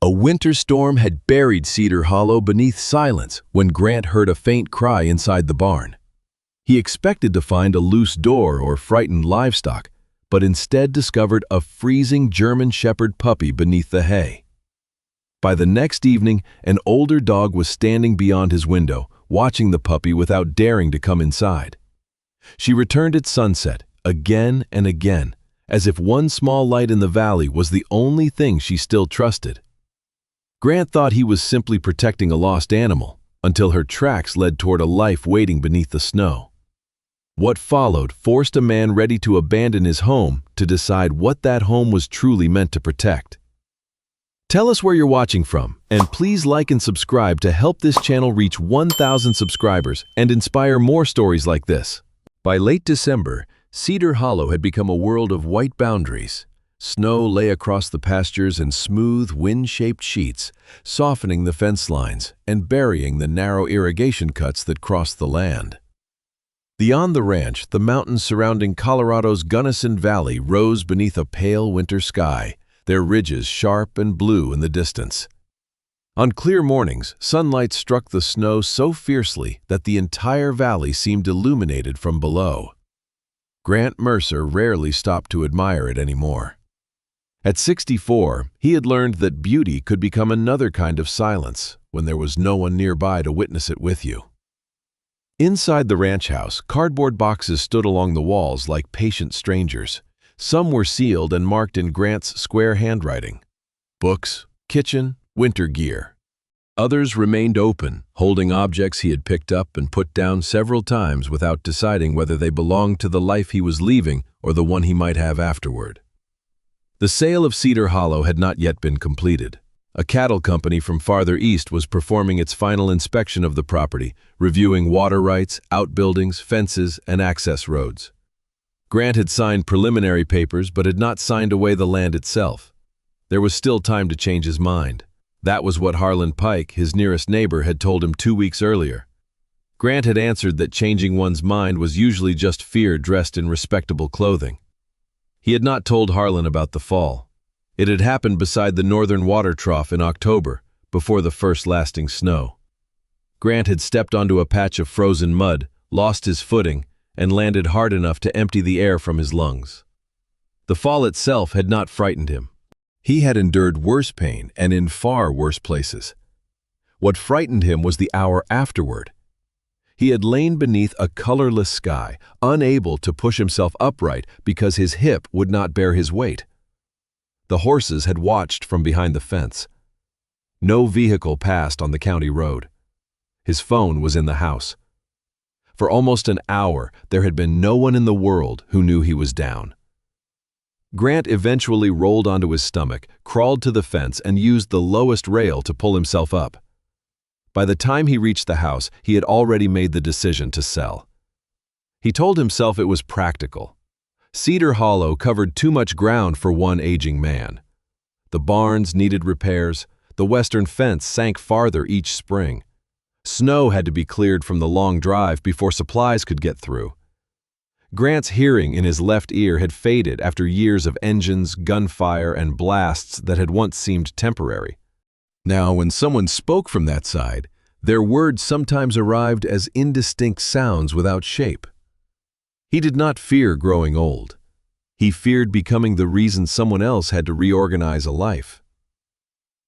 A winter storm had buried Cedar Hollow beneath silence when Grant heard a faint cry inside the barn. He expected to find a loose door or frightened livestock, but instead discovered a freezing German Shepherd puppy beneath the hay. By the next evening, an older dog was standing beyond his window, watching the puppy without daring to come inside. She returned at sunset, again and again, as if one small light in the valley was the only thing she still trusted. Grant thought he was simply protecting a lost animal, until her tracks led toward a life waiting beneath the snow. What followed forced a man ready to abandon his home to decide what that home was truly meant to protect. Tell us where you're watching from, and please like and subscribe to help this channel reach 1,000 subscribers and inspire more stories like this. By late December, Cedar Hollow had become a world of white boundaries. Snow lay across the pastures in smooth, wind-shaped sheets, softening the fence lines and burying the narrow irrigation cuts that crossed the land. Beyond the ranch, the mountains surrounding Colorado's Gunnison Valley rose beneath a pale winter sky, their ridges sharp and blue in the distance. On clear mornings, sunlight struck the snow so fiercely that the entire valley seemed illuminated from below. Grant Mercer rarely stopped to admire it anymore. At 64, he had learned that beauty could become another kind of silence when there was no one nearby to witness it with you. Inside the ranch house, cardboard boxes stood along the walls like patient strangers. Some were sealed and marked in Grant's square handwriting: books, kitchen, winter gear. Others remained open, holding objects he had picked up and put down several times without deciding whether they belonged to the life he was leaving or the one he might have afterward. The sale of Cedar Hollow had not yet been completed. A cattle company from farther east was performing its final inspection of the property, reviewing water rights, outbuildings, fences, and access roads. Grant had signed preliminary papers but had not signed away the land itself. There was still time to change his mind. That was what Harlan Pike, his nearest neighbor, had told him 2 weeks earlier. Grant had answered that changing one's mind was usually just fear dressed in respectable clothing. He had not told Harlan about the fall. It had happened beside the northern water trough in October, before the first lasting snow. Grant had stepped onto a patch of frozen mud, lost his footing, and landed hard enough to empty the air from his lungs. The fall itself had not frightened him. He had endured worse pain and in far worse places. What frightened him was the hour afterward. He had lain beneath a colorless sky, unable to push himself upright because his hip would not bear his weight. The horses had watched from behind the fence. No vehicle passed on the county road. His phone was in the house. For almost an hour, there had been no one in the world who knew he was down. Grant eventually rolled onto his stomach, crawled to the fence, and used the lowest rail to pull himself up. By the time he reached the house, he had already made the decision to sell. He told himself it was practical. Cedar Hollow covered too much ground for one aging man. The barns needed repairs. The western fence sank farther each spring. Snow had to be cleared from the long drive before supplies could get through. Grant's hearing in his left ear had faded after years of engines, gunfire, and blasts that had once seemed temporary. Now, when someone spoke from that side, their words sometimes arrived as indistinct sounds without shape. He did not fear growing old. He feared becoming the reason someone else had to reorganize a life.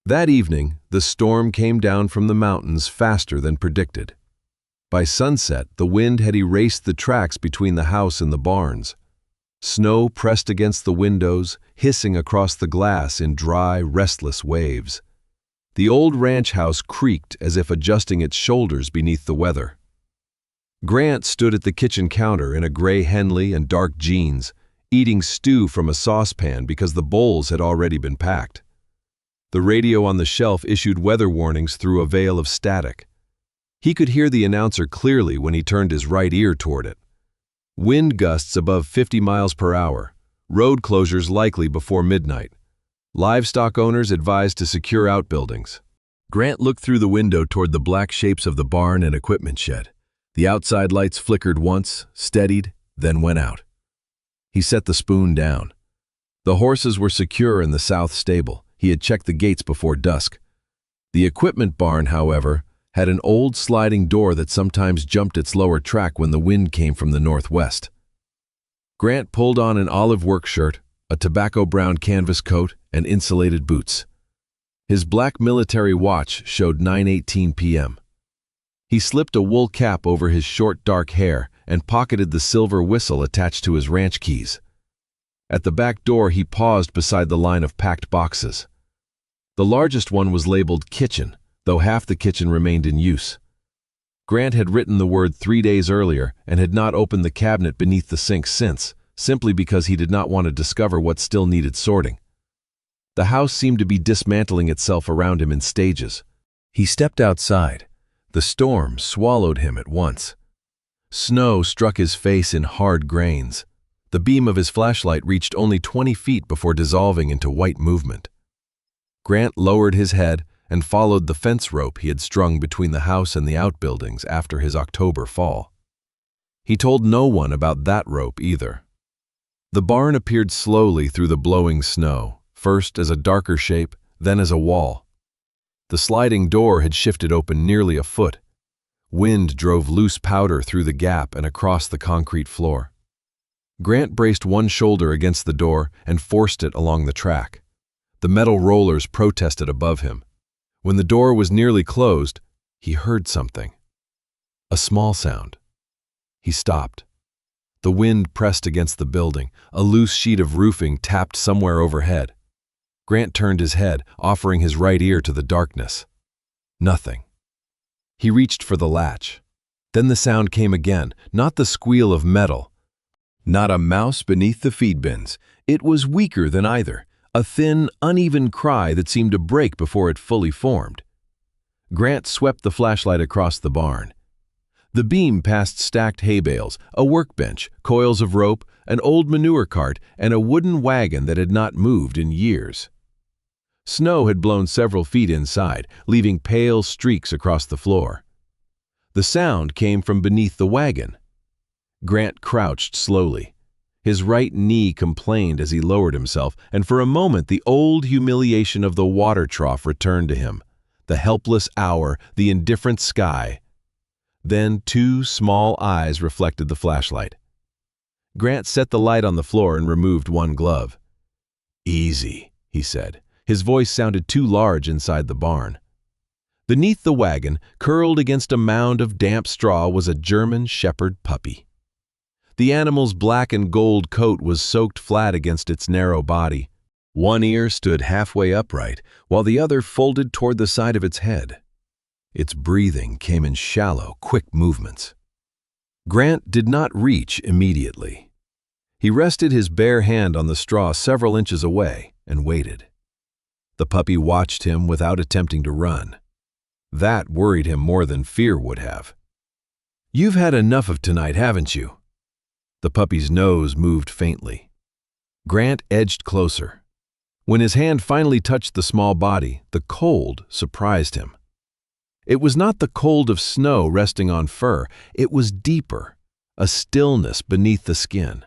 That evening, the storm came down from the mountains faster than predicted. By sunset, the wind had erased the tracks between the house and the barns. Snow pressed against the windows, hissing across the glass in dry, restless waves. The old ranch house creaked as if adjusting its shoulders beneath the weather. Grant stood at the kitchen counter in a gray Henley and dark jeans, eating stew from a saucepan because the bowls had already been packed. The radio on the shelf issued weather warnings through a veil of static. He could hear the announcer clearly when he turned his right ear toward it. Wind gusts above 50 miles per hour. Road closures likely before midnight. Livestock owners advised to secure outbuildings. Grant looked through the window toward the black shapes of the barn and equipment shed. The outside lights flickered once, steadied, then went out. He set the spoon down. The horses were secure in the south stable, he had checked the gates before dusk. The equipment barn, however, had an old sliding door that sometimes jumped its lower track when the wind came from the northwest. Grant pulled on an olive work shirt, a tobacco-brown canvas coat, and insulated boots. His black military watch showed 9:18 p.m. He slipped a wool cap over his short, dark hair and pocketed the silver whistle attached to his ranch keys. At the back door, he paused beside the line of packed boxes. The largest one was labeled kitchen, though half the kitchen remained in use. Grant had written the word 3 days earlier and had not opened the cabinet beneath the sink since, simply because he did not want to discover what still needed sorting. The house seemed to be dismantling itself around him in stages. He stepped outside. The storm swallowed him at once. Snow struck his face in hard grains. The beam of his flashlight reached only 20 feet before dissolving into white movement. Grant lowered his head and followed the fence rope he had strung between the house and the outbuildings after his October fall. He told no one about that rope either. The barn appeared slowly through the blowing snow, first as a darker shape, then as a wall. The sliding door had shifted open nearly a foot. Wind drove loose powder through the gap and across the concrete floor. Grant braced one shoulder against the door and forced it along the track. The metal rollers protested above him. When the door was nearly closed, he heard something. A small sound. He stopped. The wind pressed against the building. A loose sheet of roofing tapped somewhere overhead. Grant turned his head, offering his right ear to the darkness. Nothing. He reached for the latch. Then the sound came again, not the squeal of metal. Not a mouse beneath the feed bins. It was weaker than either, a thin, uneven cry that seemed to break before it fully formed. Grant swept the flashlight across the barn. The beam passed stacked hay bales, a workbench, coils of rope, an old manure cart, and a wooden wagon that had not moved in years. Snow had blown several feet inside, leaving pale streaks across the floor. The sound came from beneath the wagon. Grant crouched slowly. His right knee complained as he lowered himself, and for a moment the old humiliation of the water trough returned to him. The helpless hour, the indifferent sky. Then 2 small eyes reflected the flashlight. Grant set the light on the floor and removed one glove. "Easy," he said. His voice sounded too large inside the barn. Beneath the wagon, curled against a mound of damp straw, was a German shepherd puppy. The animal's black and gold coat was soaked flat against its narrow body. One ear stood halfway upright, while the other folded toward the side of its head. Its breathing came in shallow, quick movements. Grant did not reach immediately. He rested his bare hand on the straw several inches away and waited. The puppy watched him without attempting to run. That worried him more than fear would have. "You've had enough of tonight, haven't you?" The puppy's nose moved faintly. Grant edged closer. When his hand finally touched the small body, the cold surprised him. It was not the cold of snow resting on fur. It was deeper, a stillness beneath the skin.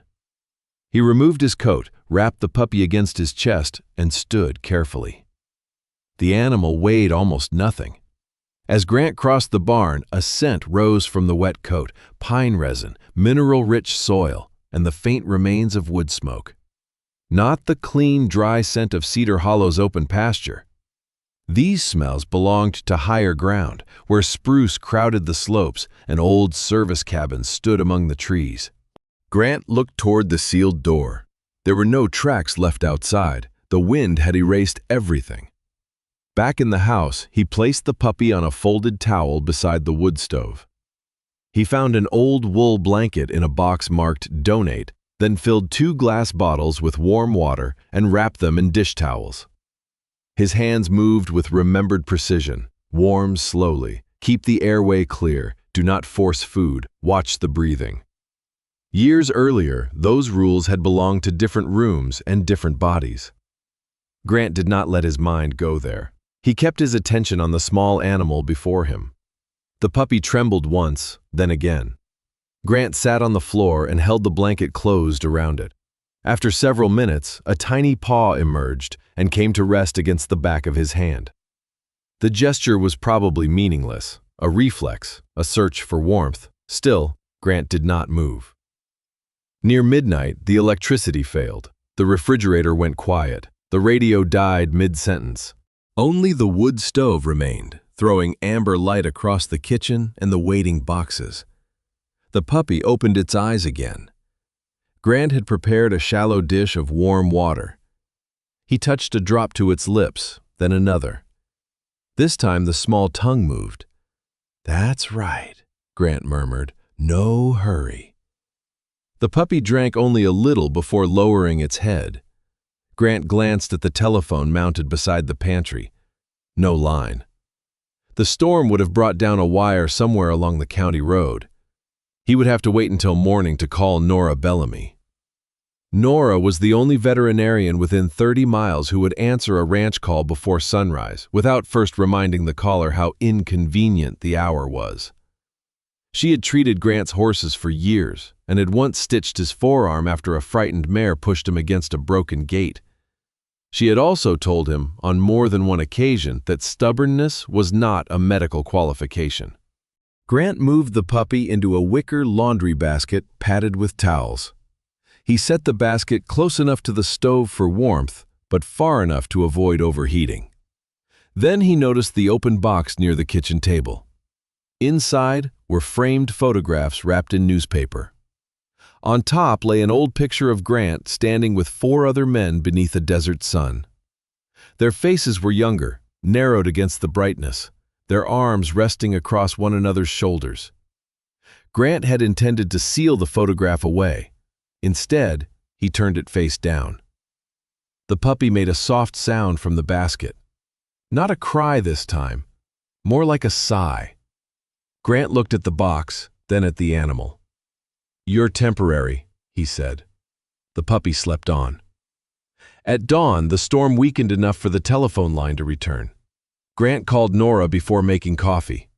He removed his coat, wrapped the puppy against his chest, and stood carefully. The animal weighed almost nothing. As Grant crossed the barn, a scent rose from the wet coat, pine resin, mineral-rich soil, and the faint remains of wood smoke. Not the clean, dry scent of Cedar Hollow's open pasture. These smells belonged to higher ground, where spruce crowded the slopes and old service cabins stood among the trees. Grant looked toward the sealed door. There were no tracks left outside. The wind had erased everything. Back in the house, he placed the puppy on a folded towel beside the wood stove. He found an old wool blanket in a box marked "Donate," then filled 2 glass bottles with warm water and wrapped them in dish towels. His hands moved with remembered precision. Warm slowly. Keep the airway clear. Do not force food. Watch the breathing. Years earlier, those rules had belonged to different rooms and different bodies. Grant did not let his mind go there. He kept his attention on the small animal before him. The puppy trembled once, then again. Grant sat on the floor and held the blanket closed around it. After several minutes, a tiny paw emerged and came to rest against the back of his hand. The gesture was probably meaningless, a reflex, a search for warmth. Still, Grant did not move. Near midnight, the electricity failed. The refrigerator went quiet. The radio died mid-sentence. Only the wood stove remained, throwing amber light across the kitchen and the waiting boxes. The puppy opened its eyes again. Grant had prepared a shallow dish of warm water. He touched a drop to its lips, then another. This time the small tongue moved. "That's right," Grant murmured. "No hurry." The puppy drank only a little before lowering its head. Grant glanced at the telephone mounted beside the pantry. No line. The storm would have brought down a wire somewhere along the county road. He would have to wait until morning to call Nora Bellamy. Nora was the only veterinarian within 30 miles who would answer a ranch call before sunrise, without first reminding the caller how inconvenient the hour was. She had treated Grant's horses for years, and had once stitched his forearm after a frightened mare pushed him against a broken gate. She had also told him, on more than one occasion, that stubbornness was not a medical qualification. Grant moved the puppy into a wicker laundry basket padded with towels. He set the basket close enough to the stove for warmth, but far enough to avoid overheating. Then he noticed the open box near the kitchen table. Inside were framed photographs wrapped in newspaper. On top lay an old picture of Grant standing with 4 other men beneath a desert sun. Their faces were younger, narrowed against the brightness, their arms resting across one another's shoulders. Grant had intended to seal the photograph away. Instead, he turned it face down. The puppy made a soft sound from the basket. Not a cry this time, more like a sigh. Grant looked at the box, then at the animal. "You're temporary," he said. The puppy slept on. At dawn, the storm weakened enough for the telephone line to return. Grant called Nora before making coffee.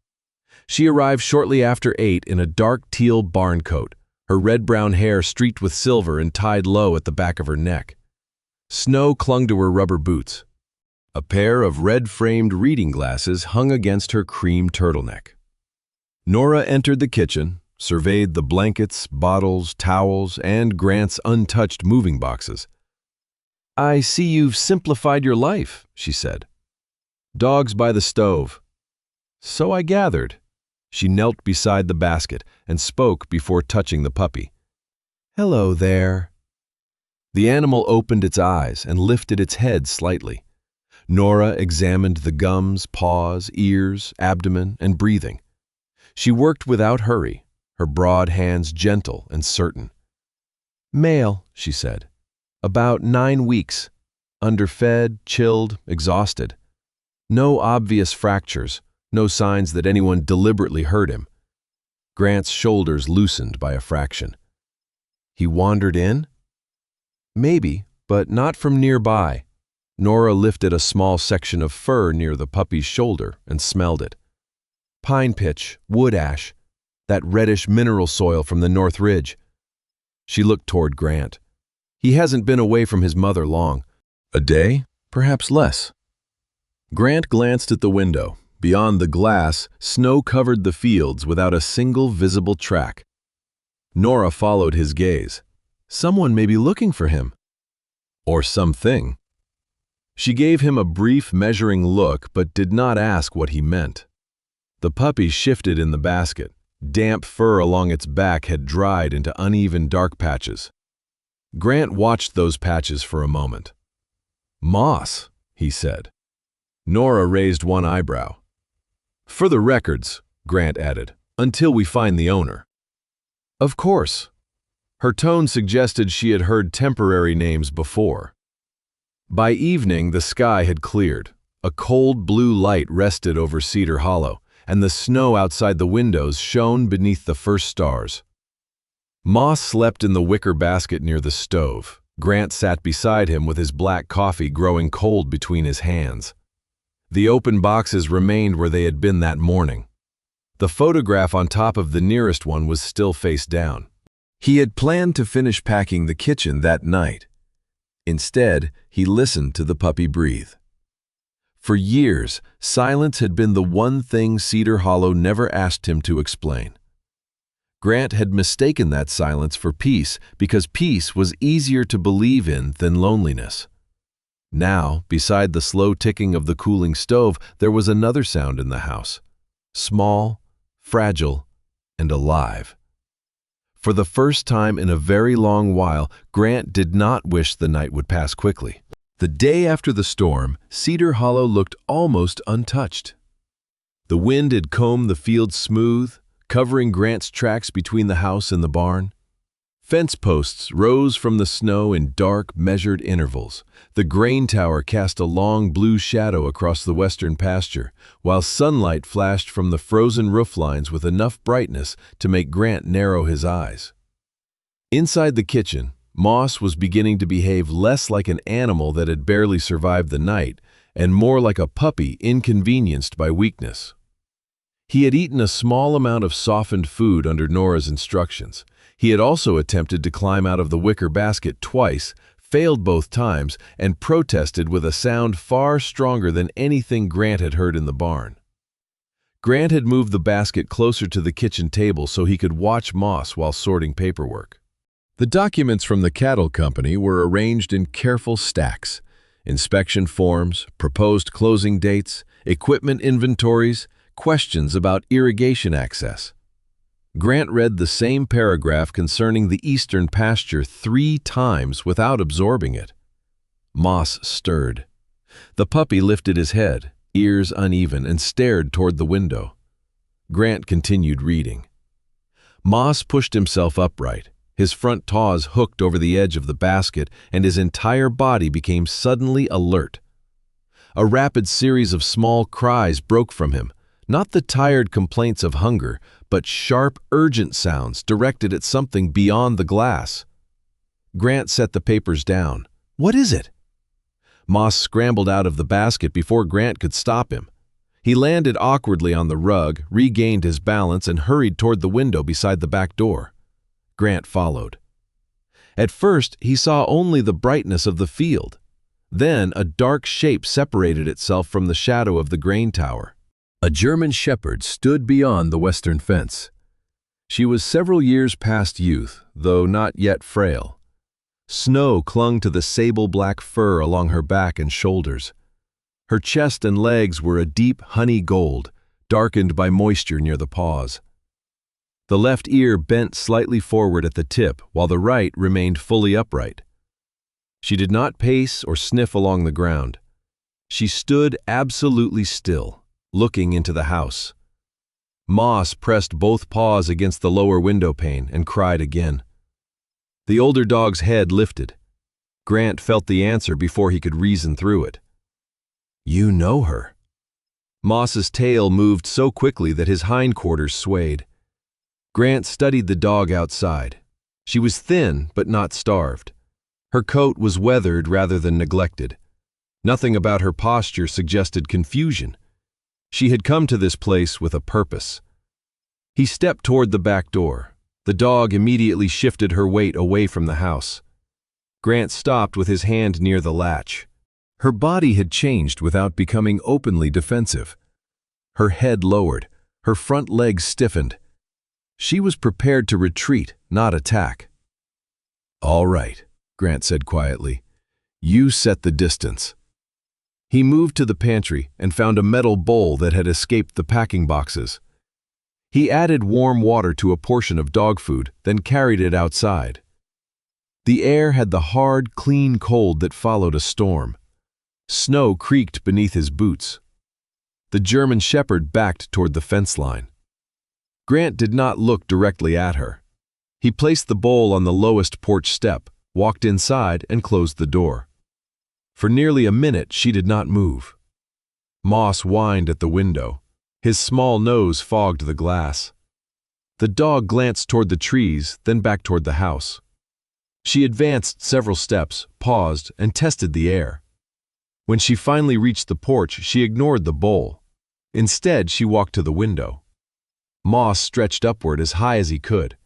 She arrived shortly after 8 in a dark teal barn coat, her red-brown hair streaked with silver and tied low at the back of her neck. Snow clung to her rubber boots. A pair of red-framed reading glasses hung against her cream turtleneck. Nora entered the kitchen, surveyed the blankets, bottles, towels, and Grant's untouched moving boxes. "I see you've simplified your life," she said. "Dogs by the stove." "So I gathered." She knelt beside the basket and spoke before touching the puppy. "Hello there." The animal opened its eyes and lifted its head slightly. Nora examined the gums, paws, ears, abdomen, and breathing. She worked without hurry, her broad hands gentle and certain. "Male," she said. "About 9 weeks. Underfed, chilled, exhausted. No obvious fractures, no signs that anyone deliberately hurt him." Grant's shoulders loosened by a fraction. "He wandered in?" "Maybe, but not from nearby." Nora lifted a small section of fur near the puppy's shoulder and smelled it. "Pine pitch, wood ash, that reddish mineral soil from the North Ridge." She looked toward Grant. "He hasn't been away from his mother long. A day, perhaps less." Grant glanced at the window. Beyond the glass, snow covered the fields without a single visible track. Nora followed his gaze. Someone may be looking for him. Or something. She gave him a brief, measuring look, but did not ask what he meant. The puppy shifted in the basket. Damp fur along its back had dried into uneven dark patches. Grant watched those patches for a moment. "Moss," he said. Nora raised one eyebrow. "For the records," Grant added, "until we find the owner." "Of course." Her tone suggested she had heard temporary names before. By evening, the sky had cleared. A cold blue light rested over Cedar Hollow, and the snow outside the windows shone beneath the first stars. Moss slept in the wicker basket near the stove. Grant sat beside him with his black coffee growing cold between his hands. The open boxes remained where they had been that morning. The photograph on top of the nearest one was still face down. He had planned to finish packing the kitchen that night. Instead, he listened to the puppy breathe. For years, silence had been the one thing Cedar Hollow never asked him to explain. Grant had mistaken that silence for peace because peace was easier to believe in than loneliness. Now, beside the slow ticking of the cooling stove, there was another sound in the house. Small, fragile, and alive. For the first time in a very long while, Grant did not wish the night would pass quickly. The day after the storm, Cedar Hollow looked almost untouched. The wind had combed the field smooth, covering Grant's tracks between the house and the barn. Fence posts rose from the snow in dark, measured intervals. The grain tower cast a long blue shadow across the western pasture, while sunlight flashed from the frozen roof lines with enough brightness to make Grant narrow his eyes. Inside the kitchen, Moss was beginning to behave less like an animal that had barely survived the night and more like a puppy inconvenienced by weakness. He had eaten a small amount of softened food under Nora's instructions. He had also attempted to climb out of the wicker basket twice, failed both times, and protested with a sound far stronger than anything Grant had heard in the barn. Grant had moved the basket closer to the kitchen table so he could watch Moss while sorting paperwork. The documents from the cattle company were arranged in careful stacks: inspection forms, proposed closing dates, equipment inventories, questions about irrigation access. Grant read the same paragraph concerning the eastern pasture 3 times without absorbing it. Moss stirred. The puppy lifted his head, ears uneven, and stared toward the window. Grant continued reading. Moss pushed himself upright. His front paws hooked over the edge of the basket, and his entire body became suddenly alert. A rapid series of small cries broke from him, not the tired complaints of hunger, but sharp, urgent sounds directed at something beyond the glass. Grant set the papers down. "What is it?" Moss scrambled out of the basket before Grant could stop him. He landed awkwardly on the rug, regained his balance, and hurried toward the window beside the back door. Grant followed. At first, he saw only the brightness of the field. Then, a dark shape separated itself from the shadow of the grain tower. A German shepherd stood beyond the western fence. She was several years past youth, though not yet frail. Snow clung to the sable-black fur along her back and shoulders. Her chest and legs were a deep honey gold, darkened by moisture near the paws. The left ear bent slightly forward at the tip, while the right remained fully upright. She did not pace or sniff along the ground. She stood absolutely still, looking into the house. Moss pressed both paws against the lower window pane and cried again. The older dog's head lifted. Grant felt the answer before he could reason through it. "You know her." Moss's tail moved so quickly that his hindquarters swayed. Grant studied the dog outside. She was thin but not starved. Her coat was weathered rather than neglected. Nothing about her posture suggested confusion. She had come to this place with a purpose. He stepped toward the back door. The dog immediately shifted her weight away from the house. Grant stopped with his hand near the latch. Her body had changed without becoming openly defensive. Her head lowered, her front legs stiffened. She was prepared to retreat, not attack. "All right," Grant said quietly. "You set the distance." He moved to the pantry and found a metal bowl that had escaped the packing boxes. He added warm water to a portion of dog food, then carried it outside. The air had the hard, clean cold that followed a storm. Snow creaked beneath his boots. The German shepherd backed toward the fence line. Grant did not look directly at her. He placed the bowl on the lowest porch step, walked inside, and closed the door. For nearly a minute, she did not move. Moss whined at the window. His small nose fogged the glass. The dog glanced toward the trees, then back toward the house. She advanced several steps, paused, and tested the air. When she finally reached the porch, she ignored the bowl. Instead, she walked to the window. Moss stretched upward as high as he could.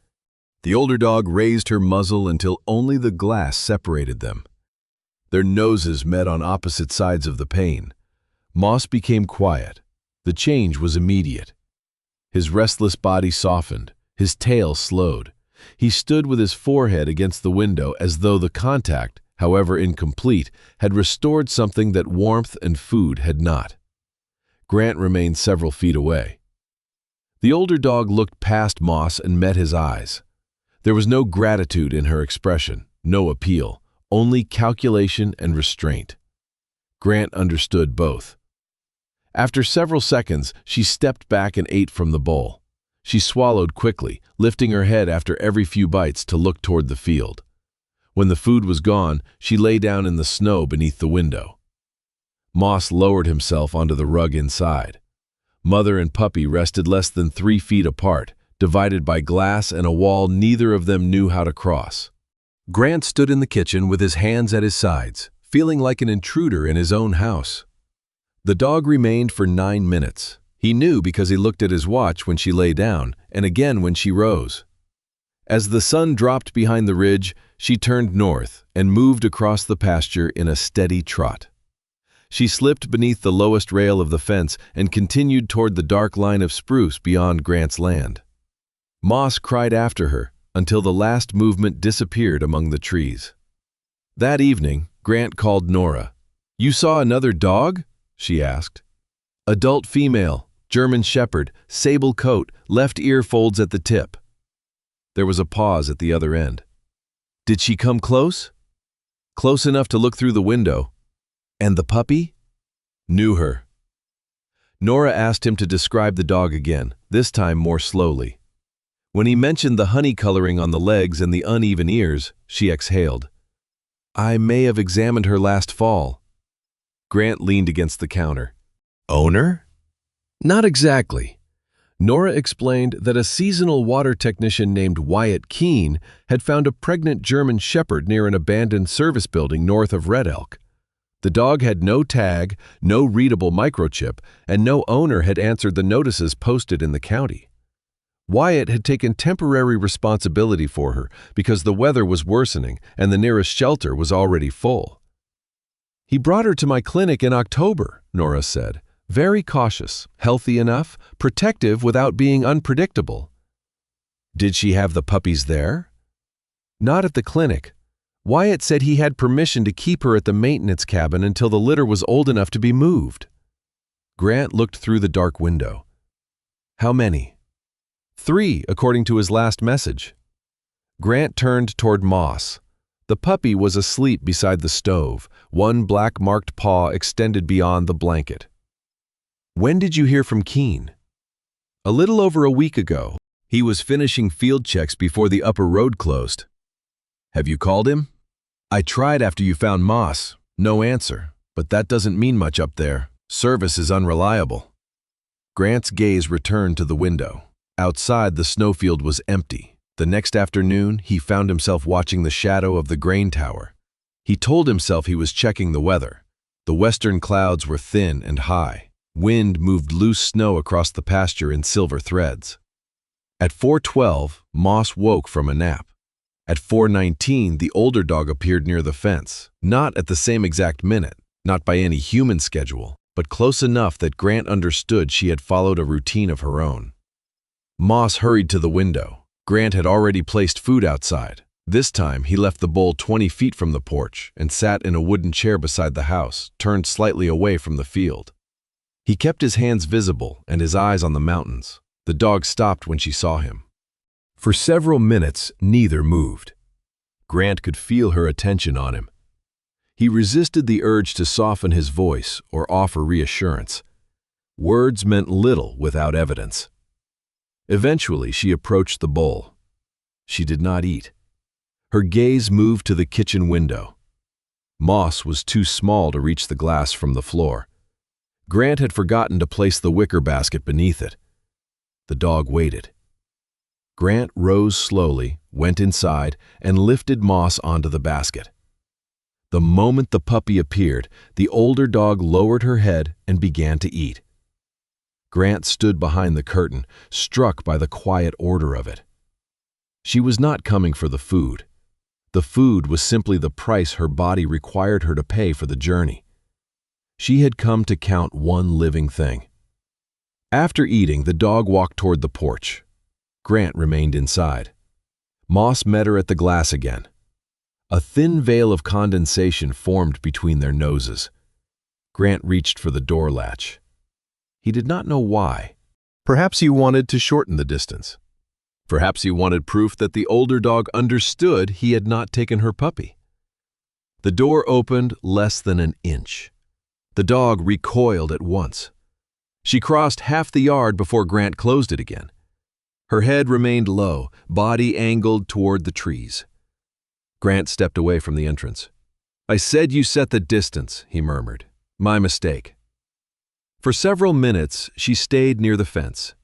The older dog raised her muzzle until only the glass separated them. Their noses met on opposite sides of the pane. Moss became quiet. The change was immediate. His restless body softened. His tail slowed. He stood with his forehead against the window as though the contact, however incomplete, had restored something that warmth and food had not. Grant remained several feet away. The older dog looked past Moss and met his eyes. There was no gratitude in her expression, no appeal, only calculation and restraint. Grant understood both. After several seconds, she stepped back and ate from the bowl. She swallowed quickly, lifting her head after every few bites to look toward the field. When the food was gone, she lay down in the snow beneath the window. Moss lowered himself onto the rug inside. Mother and puppy rested less than 3 feet apart, divided by glass and a wall neither of them knew how to cross. Grant stood in the kitchen with his hands at his sides, feeling like an intruder in his own house. The dog remained for 9 minutes. He knew because he looked at his watch when she lay down, and again when she rose. As the sun dropped behind the ridge, she turned north and moved across the pasture in a steady trot. She slipped beneath the lowest rail of the fence and continued toward the dark line of spruce beyond Grant's land. Moss cried after her until the last movement disappeared among the trees. That evening, Grant called Nora. "You saw another dog?" she asked. "Adult female, German Shepherd, sable coat, left ear folds at the tip." There was a pause at the other end. "Did she come close?" "Close enough to look through the window." "And the puppy?" "Knew her." Nora asked him to describe the dog again, this time more slowly. When he mentioned the honey coloring on the legs and the uneven ears, she exhaled. "I may have examined her last fall." Grant leaned against the counter. "Owner?" "Not exactly." Nora explained that a seasonal water technician named Wyatt had found a pregnant German Shepherd near an abandoned service building north of Red Elk. The dog had no tag, no readable microchip, and no owner had answered the notices posted in the county. Wyatt had taken temporary responsibility for her because the weather was worsening and the nearest shelter was already full. "He brought her to my clinic in October," Nora said. "Very cautious, healthy enough, protective without being unpredictable." "Did she have the puppies there?" "Not at the clinic. Wyatt said he had permission to keep her at the maintenance cabin until the litter was old enough to be moved." Grant looked through the dark window. "How many?" "3, according to his last message." Grant turned toward Moss. The puppy was asleep beside the stove, one black-marked paw extended beyond the blanket. "When did you hear from Keene?" "A little over a week ago. He was finishing field checks before the upper road closed." "Have you called him?" "I tried after you found Moss. No answer. But that doesn't mean much up there. Service is unreliable." Grant's gaze returned to the window. Outside, the snowfield was empty. The next afternoon, he found himself watching the shadow of the grain tower. He told himself he was checking the weather. The western clouds were thin and high. Wind moved loose snow across the pasture in silver threads. At 4:12, Moss woke from a nap. At 4:19, the older dog appeared near the fence, not at the same exact minute, not by any human schedule, but close enough that Grant understood she had followed a routine of her own. Moss hurried to the window. Grant had already placed food outside. This time, he left the bowl 20 feet from the porch and sat in a wooden chair beside the house, turned slightly away from the field. He kept his hands visible and his eyes on the mountains. The dog stopped when she saw him. For several minutes, neither moved. Grant could feel her attention on him. He resisted the urge to soften his voice or offer reassurance. Words meant little without evidence. Eventually, she approached the bowl. She did not eat. Her gaze moved to the kitchen window. Moss was too small to reach the glass from the floor. Grant had forgotten to place the wicker basket beneath it. The dog waited. Grant rose slowly, went inside, and lifted Moss onto the basket. The moment the puppy appeared, the older dog lowered her head and began to eat. Grant stood behind the curtain, struck by the quiet order of it. She was not coming for the food. The food was simply the price her body required her to pay for the journey. She had come to count one living thing. After eating, the dog walked toward the porch. Grant remained inside. Moss met her at the glass again. A thin veil of condensation formed between their noses. Grant reached for the door latch. He did not know why. Perhaps he wanted to shorten the distance. Perhaps he wanted proof that the older dog understood he had not taken her puppy. The door opened less than an inch. The dog recoiled at once. She crossed half the yard before Grant closed it again. Her head remained low, body angled toward the trees. Grant stepped away from the entrance. "I said you set the distance," he murmured. "My mistake." For several minutes, she stayed near the fence.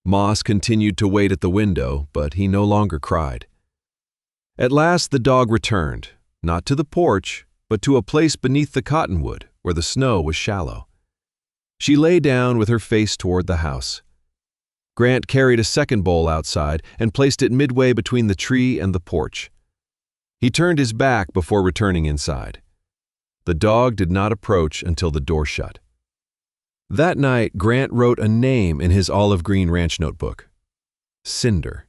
Moss continued to wait at the window, but he no longer cried. At last, the dog returned, not to the porch, but to a place beneath the cottonwood where the snow was shallow. She lay down with her face toward the house. Grant carried a second bowl outside and placed it midway between the tree and the porch. He turned his back before returning inside. The dog did not approach until the door shut. That night, Grant wrote a name in his olive green ranch notebook: Cinder.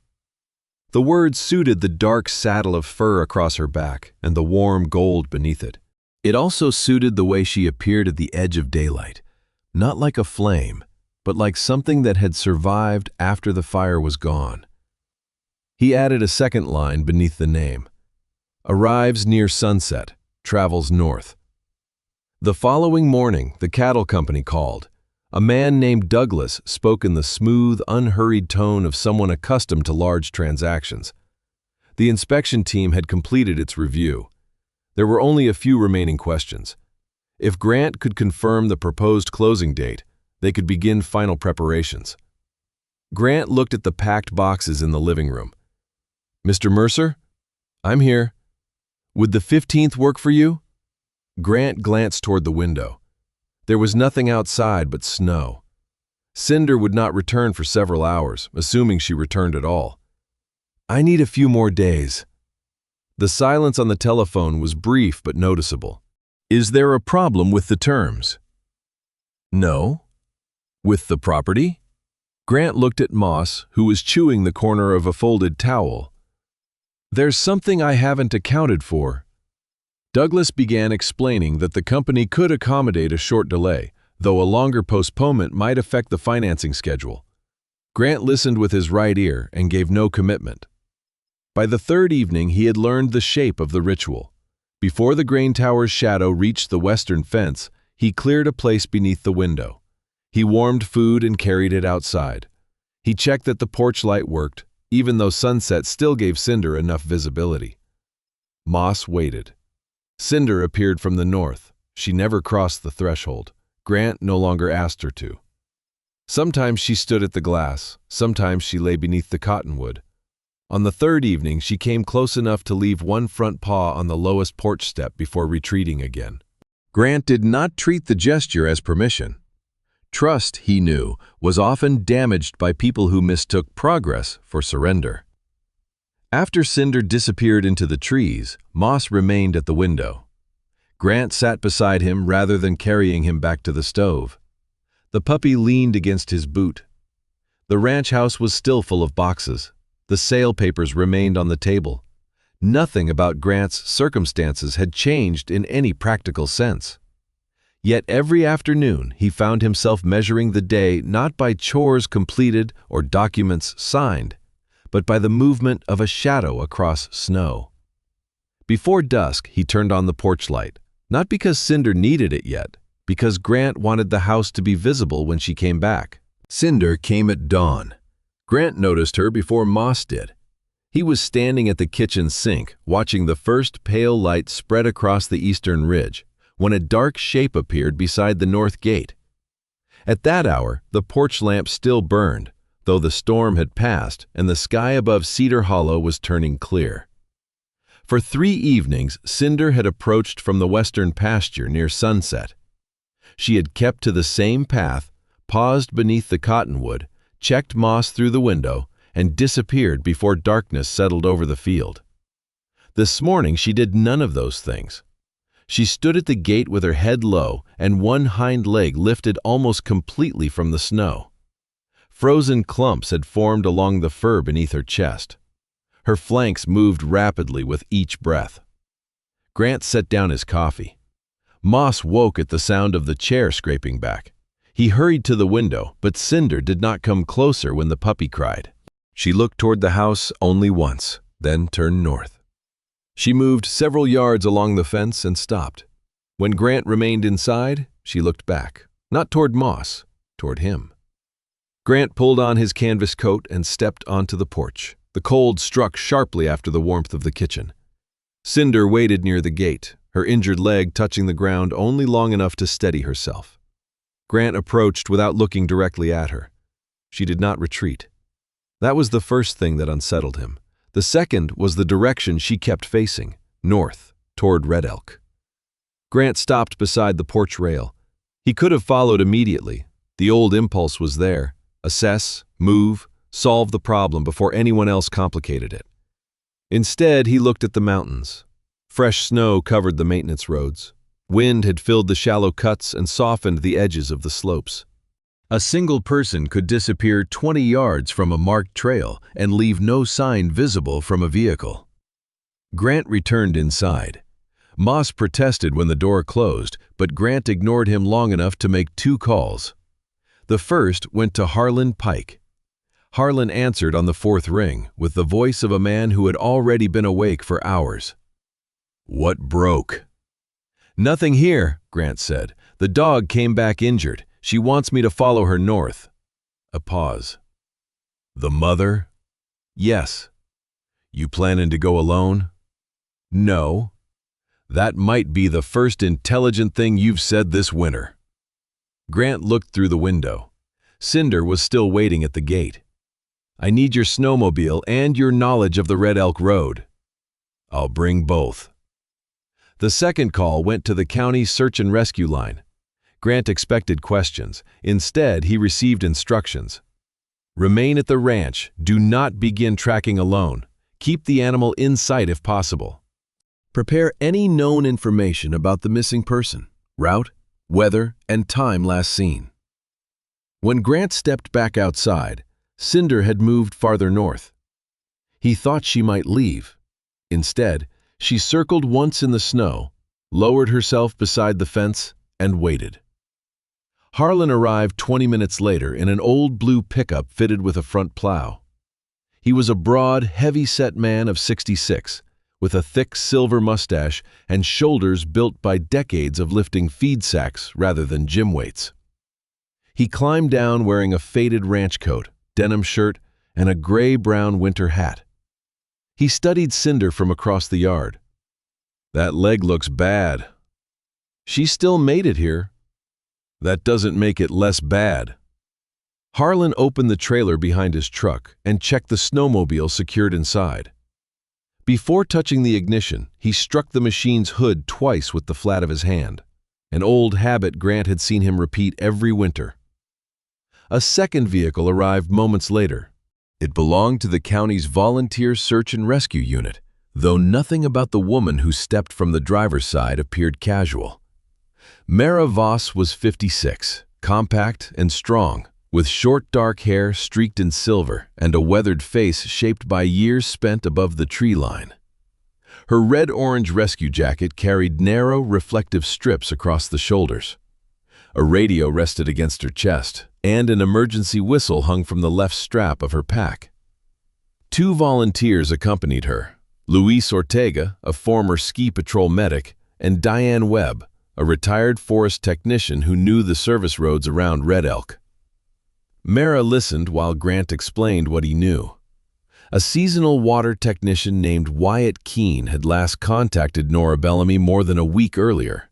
The word suited the dark saddle of fur across her back and the warm gold beneath it. It also suited the way she appeared at the edge of daylight, not like a flame, but like something that had survived after the fire was gone. He added a second line beneath the name: Arrives near sunset, travels north. The following morning, the cattle company called. A man named Douglas spoke in the smooth, unhurried tone of someone accustomed to large transactions. The inspection team had completed its review. There were only a few remaining questions. If Grant could confirm the proposed closing date, they could begin final preparations. Grant looked at the packed boxes in the living room. "Mr. Mercer? I'm here. Would the 15th work for you?" Grant glanced toward the window. There was nothing outside but snow. Cinder would not return for several hours, assuming she returned at all. "I need a few more days." The silence on the telephone was brief but noticeable. "Is there a problem with the terms?" "No." "With the property?" Grant looked at Moss, who was chewing the corner of a folded towel. "There's something I haven't accounted for." Douglas began explaining that the company could accommodate a short delay, though a longer postponement might affect the financing schedule. Grant listened with his right ear and gave no commitment. By the third evening, he had learned the shape of the ritual. Before the grain tower's shadow reached the western fence, he cleared a place beneath the window. He warmed food and carried it outside. He checked that the porch light worked, even though sunset still gave Cinder enough visibility. Moss waited. Cinder appeared from the north. She never crossed the threshold. Grant no longer asked her to. Sometimes she stood at the glass. Sometimes she lay beneath the cottonwood. On the third evening, she came close enough to leave one front paw on the lowest porch step before retreating again. Grant did not treat the gesture as permission. Trust, he knew, was often damaged by people who mistook progress for surrender. After Cinder disappeared into the trees, Moss remained at the window. Grant sat beside him rather than carrying him back to the stove. The puppy leaned against his boot. The ranch house was still full of boxes. The sale papers remained on the table. Nothing about Grant's circumstances had changed in any practical sense. Yet every afternoon he found himself measuring the day not by chores completed or documents signed, but by the movement of a shadow across snow. Before dusk, he turned on the porch light, not because Cinder needed it yet, because Grant wanted the house to be visible when she came back. Cinder came at dawn. Grant noticed her before Moss did. He was standing at the kitchen sink, watching the first pale light spread across the eastern ridge, when a dark shape appeared beside the north gate. At that hour, the porch lamp still burned, though the storm had passed and the sky above Cedar Hollow was turning clear. For 3 evenings, Cinder had approached from the western pasture near sunset. She had kept to the same path, paused beneath the cottonwood, checked Moss through the window, and disappeared before darkness settled over the field. This morning she did none of those things. She stood at the gate with her head low and one hind leg lifted almost completely from the snow. Frozen clumps had formed along the fur beneath her chest. Her flanks moved rapidly with each breath. Grant set down his coffee. Moss woke at the sound of the chair scraping back. He hurried to the window, but Cinder did not come closer when the puppy cried. She looked toward the house only once, then turned north. She moved several yards along the fence and stopped. When Grant remained inside, she looked back, not toward Moss, toward him. Grant pulled on his canvas coat and stepped onto the porch. The cold struck sharply after the warmth of the kitchen. Cinder waited near the gate, her injured leg touching the ground only long enough to steady herself. Grant approached without looking directly at her. She did not retreat. That was the first thing that unsettled him. The second was the direction she kept facing, north, toward Red Elk. Grant stopped beside the porch rail. He could have followed immediately. The old impulse was there. Assess, move, solve the problem before anyone else complicated it. Instead, he looked at the mountains. Fresh snow covered the maintenance roads. Wind had filled the shallow cuts and softened the edges of the slopes. A single person could disappear 20 yards from a marked trail and leave no sign visible from a vehicle. Grant returned inside. Moss protested when the door closed, but Grant ignored him long enough to make 2 calls. The first went to Harlan Pike. Harlan answered on the 4th ring with the voice of a man who had already been awake for hours. "What broke?" "Nothing here," Grant said. "The dog came back injured. She wants me to follow her north." A pause. "The mother?" "Yes." "You planning to go alone?" "No." "That might be the first intelligent thing you've said this winter." Grant looked through the window. Cinder was still waiting at the gate. "I need your snowmobile and your knowledge of the Red Elk Road." "I'll bring both." The second call went to the county search and rescue line. Grant expected questions. Instead, he received instructions. "Remain at the ranch. Do not begin tracking alone. Keep the animal in sight if possible. Prepare any known information about the missing person, route, weather, and time last seen." When Grant stepped back outside, Cinder had moved farther north. He thought she might leave. Instead, she circled once in the snow, lowered herself beside the fence, and waited. Harlan arrived 20 minutes later in an old blue pickup fitted with a front plow. He was a broad, heavy-set man of 66, with a thick silver mustache and shoulders built by decades of lifting feed sacks rather than gym weights. He climbed down wearing a faded ranch coat, denim shirt, and a gray-brown winter hat. He studied Cinder from across the yard. "That leg looks bad." "She still made it here." "That doesn't make it less bad." Harlan opened the trailer behind his truck and checked the snowmobile secured inside. Before touching the ignition, he struck the machine's hood twice with the flat of his hand, an old habit Grant had seen him repeat every winter. A second vehicle arrived moments later. It belonged to the county's volunteer search and rescue unit, though nothing about the woman who stepped from the driver's side appeared casual. Mara Voss was 56, compact and strong, with short dark hair streaked in silver and a weathered face shaped by years spent above the tree line. Her red-orange rescue jacket carried narrow, reflective strips across the shoulders. A radio rested against her chest, and an emergency whistle hung from the left strap of her pack. 2 volunteers accompanied her: Luis Ortega, a former ski patrol medic, and Diane Webb, a retired forest technician who knew the service roads around Red Elk. Mara listened while Grant explained what he knew. A seasonal water technician named Wyatt had last contacted Nora Bellamy more than a week earlier.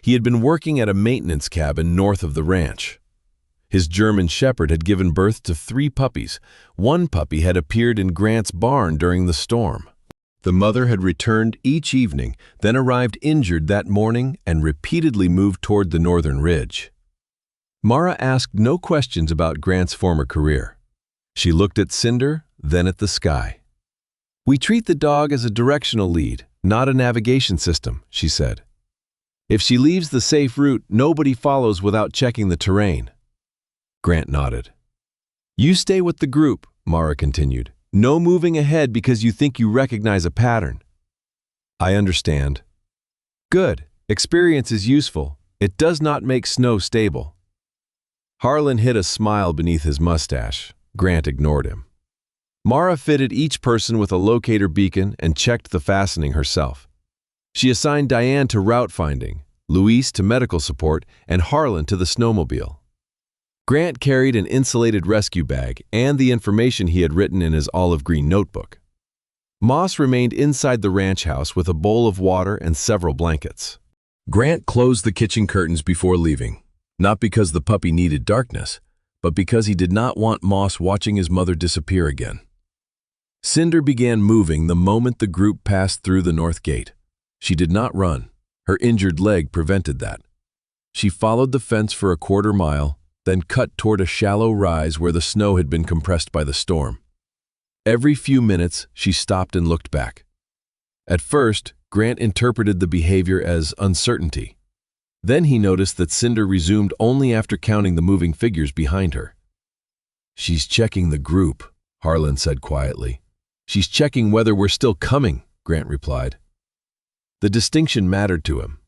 He had been working at a maintenance cabin north of the ranch. His German Shepherd had given birth to 3 puppies. 1 puppy had appeared in Grant's barn during the storm. The mother had returned each evening, then arrived injured that morning and repeatedly moved toward the northern ridge. Mara asked no questions about Grant's former career. She looked at Cinder, then at the sky. "We treat the dog as a directional lead, not a navigation system," she said. "If she leaves the safe route, nobody follows without checking the terrain." Grant nodded. "You stay with the group," Mara continued. "No moving ahead because you think you recognize a pattern." "I understand." "Good. Experience is useful. It does not make snow stable." Harlan hid a smile beneath his mustache. Grant ignored him. Mara fitted each person with a locator beacon and checked the fastening herself. She assigned Diane to route finding, Luis to medical support, and Harlan to the snowmobile. Grant carried an insulated rescue bag and the information he had written in his olive green notebook. Moss remained inside the ranch house with a bowl of water and several blankets. Grant closed the kitchen curtains before leaving, not because the puppy needed darkness, but because he did not want Moss watching his mother disappear again. Cinder began moving the moment the group passed through the north gate. She did not run. Her injured leg prevented that. She followed the fence for a quarter-mile, then cut toward a shallow rise where the snow had been compressed by the storm. Every few minutes, she stopped and looked back. At first, Grant interpreted the behavior as uncertainty. Then he noticed that Cinder resumed only after counting the moving figures behind her. "She's checking the group," Harlan said quietly. "She's checking whether we're still coming," Grant replied. The distinction mattered to him.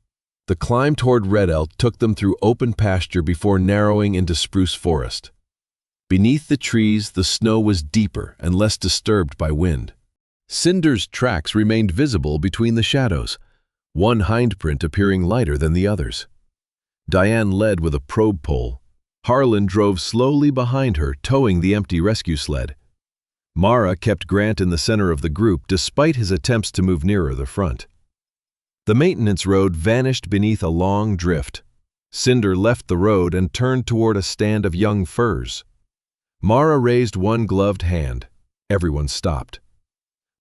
The climb toward Red Elk took them through open pasture before narrowing into spruce forest. Beneath the trees, the snow was deeper and less disturbed by wind. Cinder's tracks remained visible between the shadows, one hindprint appearing lighter than the others. Diane led with a probe pole. Harlan drove slowly behind her, towing the empty rescue sled. Mara kept Grant in the center of the group despite his attempts to move nearer the front. The maintenance road vanished beneath a long drift. Cinder left the road and turned toward a stand of young firs. Mara raised one gloved hand. Everyone stopped.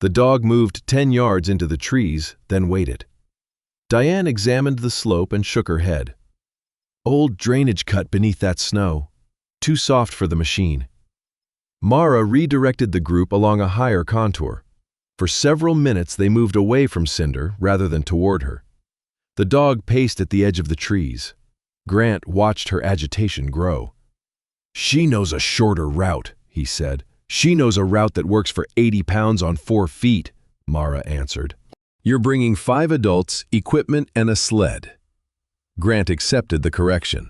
The dog moved 10 yards into the trees, then waited. Diane examined the slope and shook her head. "Old drainage cut beneath that snow. Too soft for the machine." Mara redirected the group along a higher contour. For several minutes they moved away from Cinder rather than toward her. The dog paced at the edge of the trees. Grant watched her agitation grow. "She knows a shorter route," he said. "She knows a route that works for 80 pounds on 4 feet, Mara answered. "You're bringing 5 adults, equipment, and a sled." Grant accepted the correction.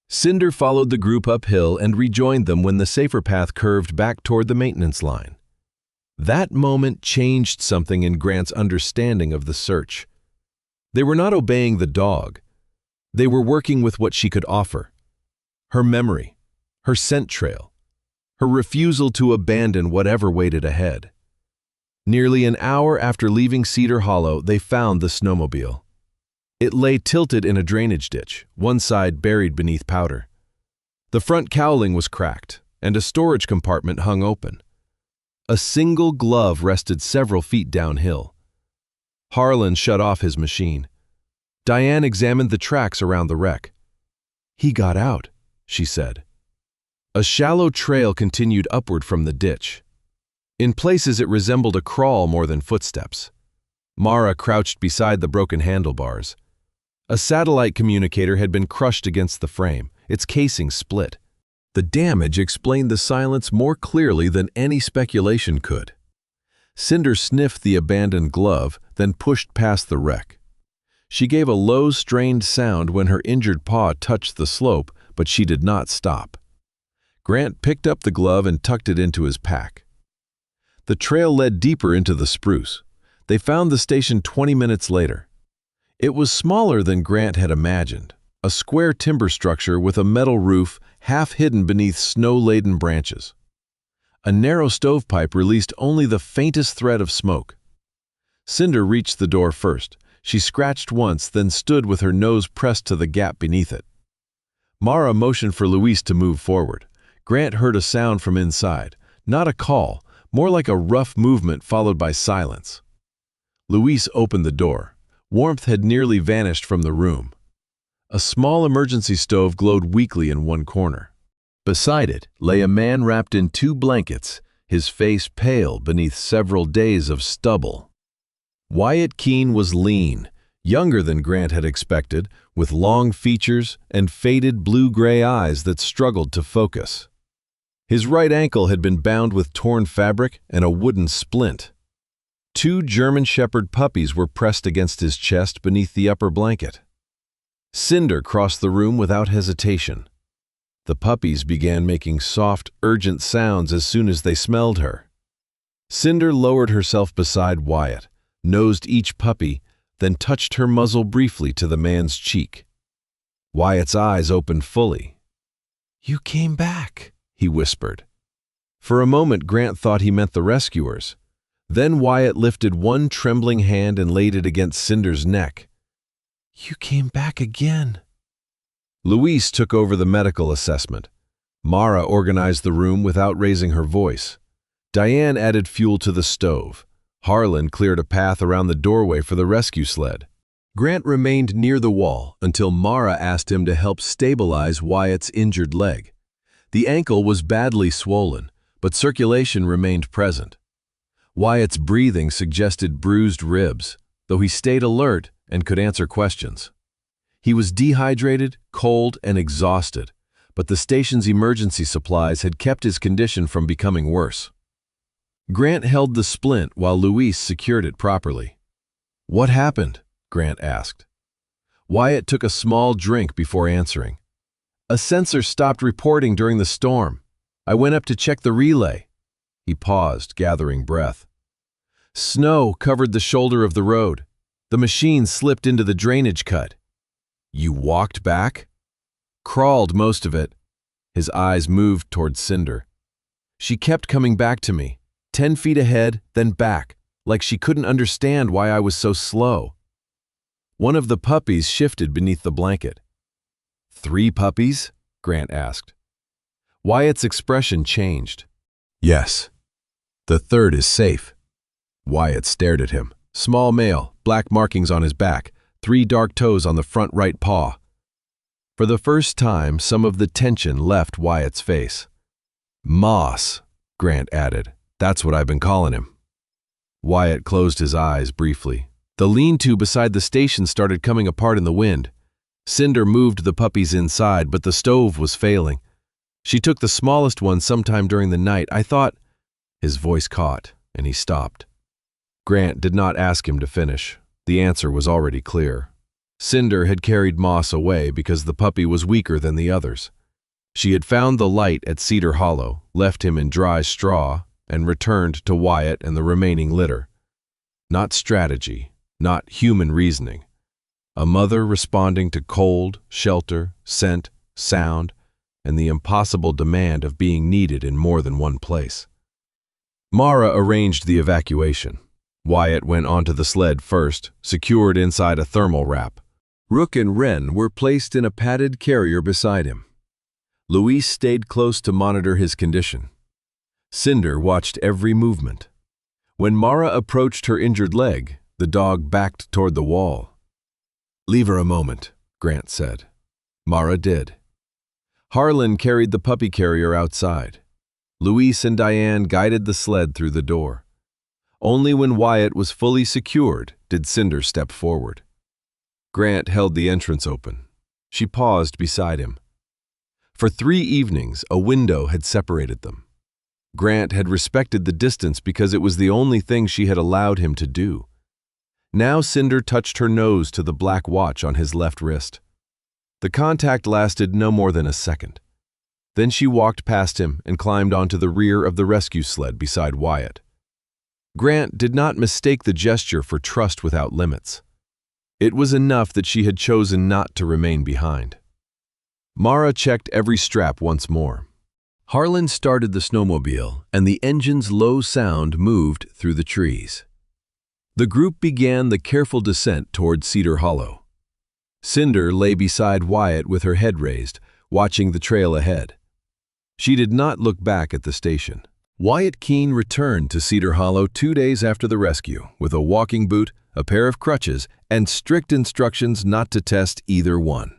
Cinder followed the group uphill and rejoined them when the safer path curved back toward the maintenance line. That moment changed something in Grant's understanding of the search. They were not obeying the dog. They were working with what she could offer. Her memory, her scent trail, her refusal to abandon whatever waited ahead. Nearly an hour after leaving Cedar Hollow, they found the snowmobile. It lay tilted in a drainage ditch, one side buried beneath powder. The front cowling was cracked, and a storage compartment hung open. A single glove rested several feet downhill. Harlan shut off his machine. Diane examined the tracks around the wreck. "He got out," she said. A shallow trail continued upward from the ditch. In places it resembled a crawl more than footsteps. Mara crouched beside the broken handlebars. A satellite communicator had been crushed against the frame, its casing split. The damage explained the silence more clearly than any speculation could. Cinder sniffed the abandoned glove, then pushed past the wreck. She gave a low, strained sound when her injured paw touched the slope, but she did not stop. Grant picked up the glove and tucked it into his pack. The trail led deeper into the spruce. They found the station 20 minutes later. It was smaller than Grant had imagined, a square timber structure with a metal roof half hidden beneath snow-laden branches. A narrow stovepipe released only the faintest thread of smoke. Cinder reached the door first. She scratched once, then stood with her nose pressed to the gap beneath it. Mara motioned for Luis to move forward. Grant heard a sound from inside, not a call, more like a rough movement followed by silence. Luis opened the door. Warmth had nearly vanished from the room. A small emergency stove glowed weakly in one corner. Beside it lay a man wrapped in 2 blankets, his face pale beneath several days of stubble. Wyatt Keene was lean, younger than Grant had expected, with long features and faded blue-gray eyes that struggled to focus. His right ankle had been bound with torn fabric and a wooden splint. 2 German Shepherd puppies were pressed against his chest beneath the upper blanket. Cinder crossed the room without hesitation. The puppies began making soft, urgent sounds as soon as they smelled her. Cinder lowered herself beside Wyatt, nosed each puppy, then touched her muzzle briefly to the man's cheek. Wyatt's eyes opened fully. "You came back," he whispered. For a moment Grant thought he meant the rescuers. Then Wyatt lifted one trembling hand and laid it against Cinder's neck. "You came back again." Louise took over the medical assessment. Mara organized the room without raising her voice. Diane added fuel to the stove. Harlan cleared a path around the doorway for the rescue sled. Grant remained near the wall until Mara asked him to help stabilize Wyatt's injured leg. The ankle was badly swollen, but circulation remained present. Wyatt's breathing suggested bruised ribs, though he stayed alert and could answer questions. He was dehydrated, cold, and exhausted, but the station's emergency supplies had kept his condition from becoming worse. Grant held the splint while Louise secured it properly. "What happened?" Grant asked. Wyatt took a small drink before answering. "A sensor stopped reporting during the storm. I went up to check the relay." He paused, gathering breath. "Snow covered the shoulder of the road. The machine slipped into the drainage cut." "You walked back?" "Crawled most of it." His eyes moved toward Cinder. "She kept coming back to me, 10 feet ahead, then back, like she couldn't understand why I was so slow." One of the puppies shifted beneath the blanket. "3 puppies?" Grant asked. Wyatt's expression changed. "Yes. The 3rd is safe." Wyatt stared at him. Small male, black markings on his back, 3 dark toes on the front right paw. For the first time, some of the tension left Wyatt's face. "Moss," Grant added. "That's what I've been calling him." Wyatt closed his eyes briefly. The lean-to beside the station started coming apart in the wind. Cinder moved the puppies inside, but the stove was failing. "She took the smallest one sometime during the night. I thought—" His voice caught, and he stopped. Grant did not ask him to finish. The answer was already clear. Cinder had carried Moss away because the puppy was weaker than the others. She had found the light at Cedar Hollow, left him in dry straw, and returned to Wyatt and the remaining litter. Not strategy, not human reasoning. A mother responding to cold, shelter, scent, sound, and the impossible demand of being needed in more than one place. Mara arranged the evacuation. Wyatt went onto the sled first, secured inside a thermal wrap. Rook and Wren were placed in a padded carrier beside him. Louise stayed close to monitor his condition. Cinder watched every movement. When Mara approached her injured leg, the dog backed toward the wall. "Leave her a moment," Grant said. Mara did. Harlan carried the puppy carrier outside. Louise and Diane guided the sled through the door. Only when Wyatt was fully secured did Cinder step forward. Grant held the entrance open. She paused beside him. For 3 evenings, a window had separated them. Grant had respected the distance because it was the only thing she had allowed him to do. Now Cinder touched her nose to the black watch on his left wrist. The contact lasted no more than a second. Then she walked past him and climbed onto the rear of the rescue sled beside Wyatt. Grant did not mistake the gesture for trust without limits. It was enough that she had chosen not to remain behind. Mara checked every strap once more. Harlan started the snowmobile, and the engine's low sound moved through the trees. The group began the careful descent toward Cedar Hollow. Cinder lay beside Wyatt with her head raised, watching the trail ahead. She did not look back at the station. Wyatt Keene returned to Cedar Hollow 2 days after the rescue with a walking boot, a pair of crutches, and strict instructions not to test either one.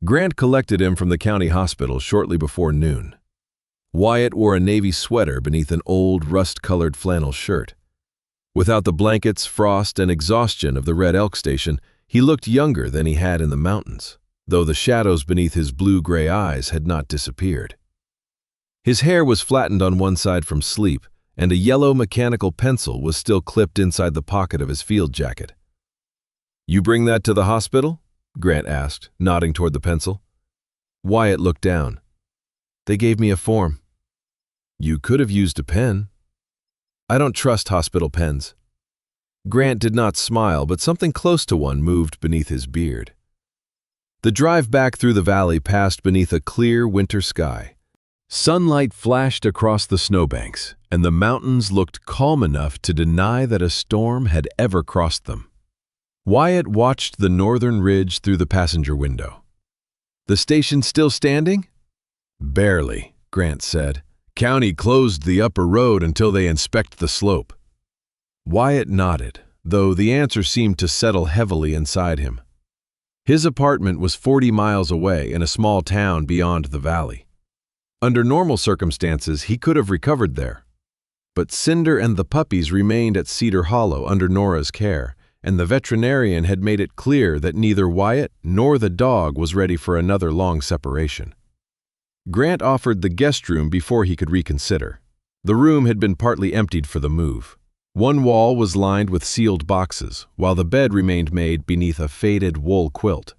Grant collected him from the county hospital shortly before noon. Wyatt wore a navy sweater beneath an old, rust-colored flannel shirt. Without the blankets, frost, and exhaustion of the Red Elk Station, he looked younger than he had in the mountains, though the shadows beneath his blue-gray eyes had not disappeared. His hair was flattened on one side from sleep, and a yellow mechanical pencil was still clipped inside the pocket of his field jacket. "You bring that to the hospital?" Grant asked, nodding toward the pencil. Wyatt looked down. "They gave me a form." "You could have used a pen." "I don't trust hospital pens." Grant did not smile, but something close to one moved beneath his beard. The drive back through the valley passed beneath a clear winter sky. Sunlight flashed across the snowbanks, and the mountains looked calm enough to deny that a storm had ever crossed them. Wyatt watched the northern ridge through the passenger window. "The station still standing?" "Barely," Grant said. "County closed the upper road until they inspect the slope." Wyatt nodded, though the answer seemed to settle heavily inside him. His apartment was 40 miles away in a small town beyond the valley. Under normal circumstances, he could have recovered there. But Cinder and the puppies remained at Cedar Hollow under Nora's care, and the veterinarian had made it clear that neither Wyatt nor the dog was ready for another long separation. Grant offered the guest room before he could reconsider. The room had been partly emptied for the move. One wall was lined with sealed boxes, while the bed remained made beneath a faded wool quilt.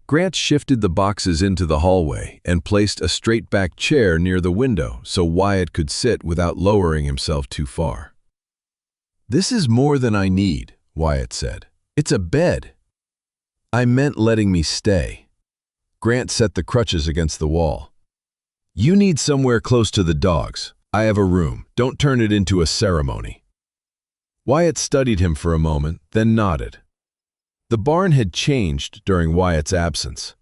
Grant shifted the boxes into the hallway and placed a straight-back chair near the window so Wyatt could sit without lowering himself too far. "This is more than I need," Wyatt said. "It's a bed." "I meant letting me stay." Grant set the crutches against the wall. "You need somewhere close to the dogs. I have a room. Don't turn it into a ceremony." Wyatt studied him for a moment, then nodded. The barn had changed during Wyatt's absence.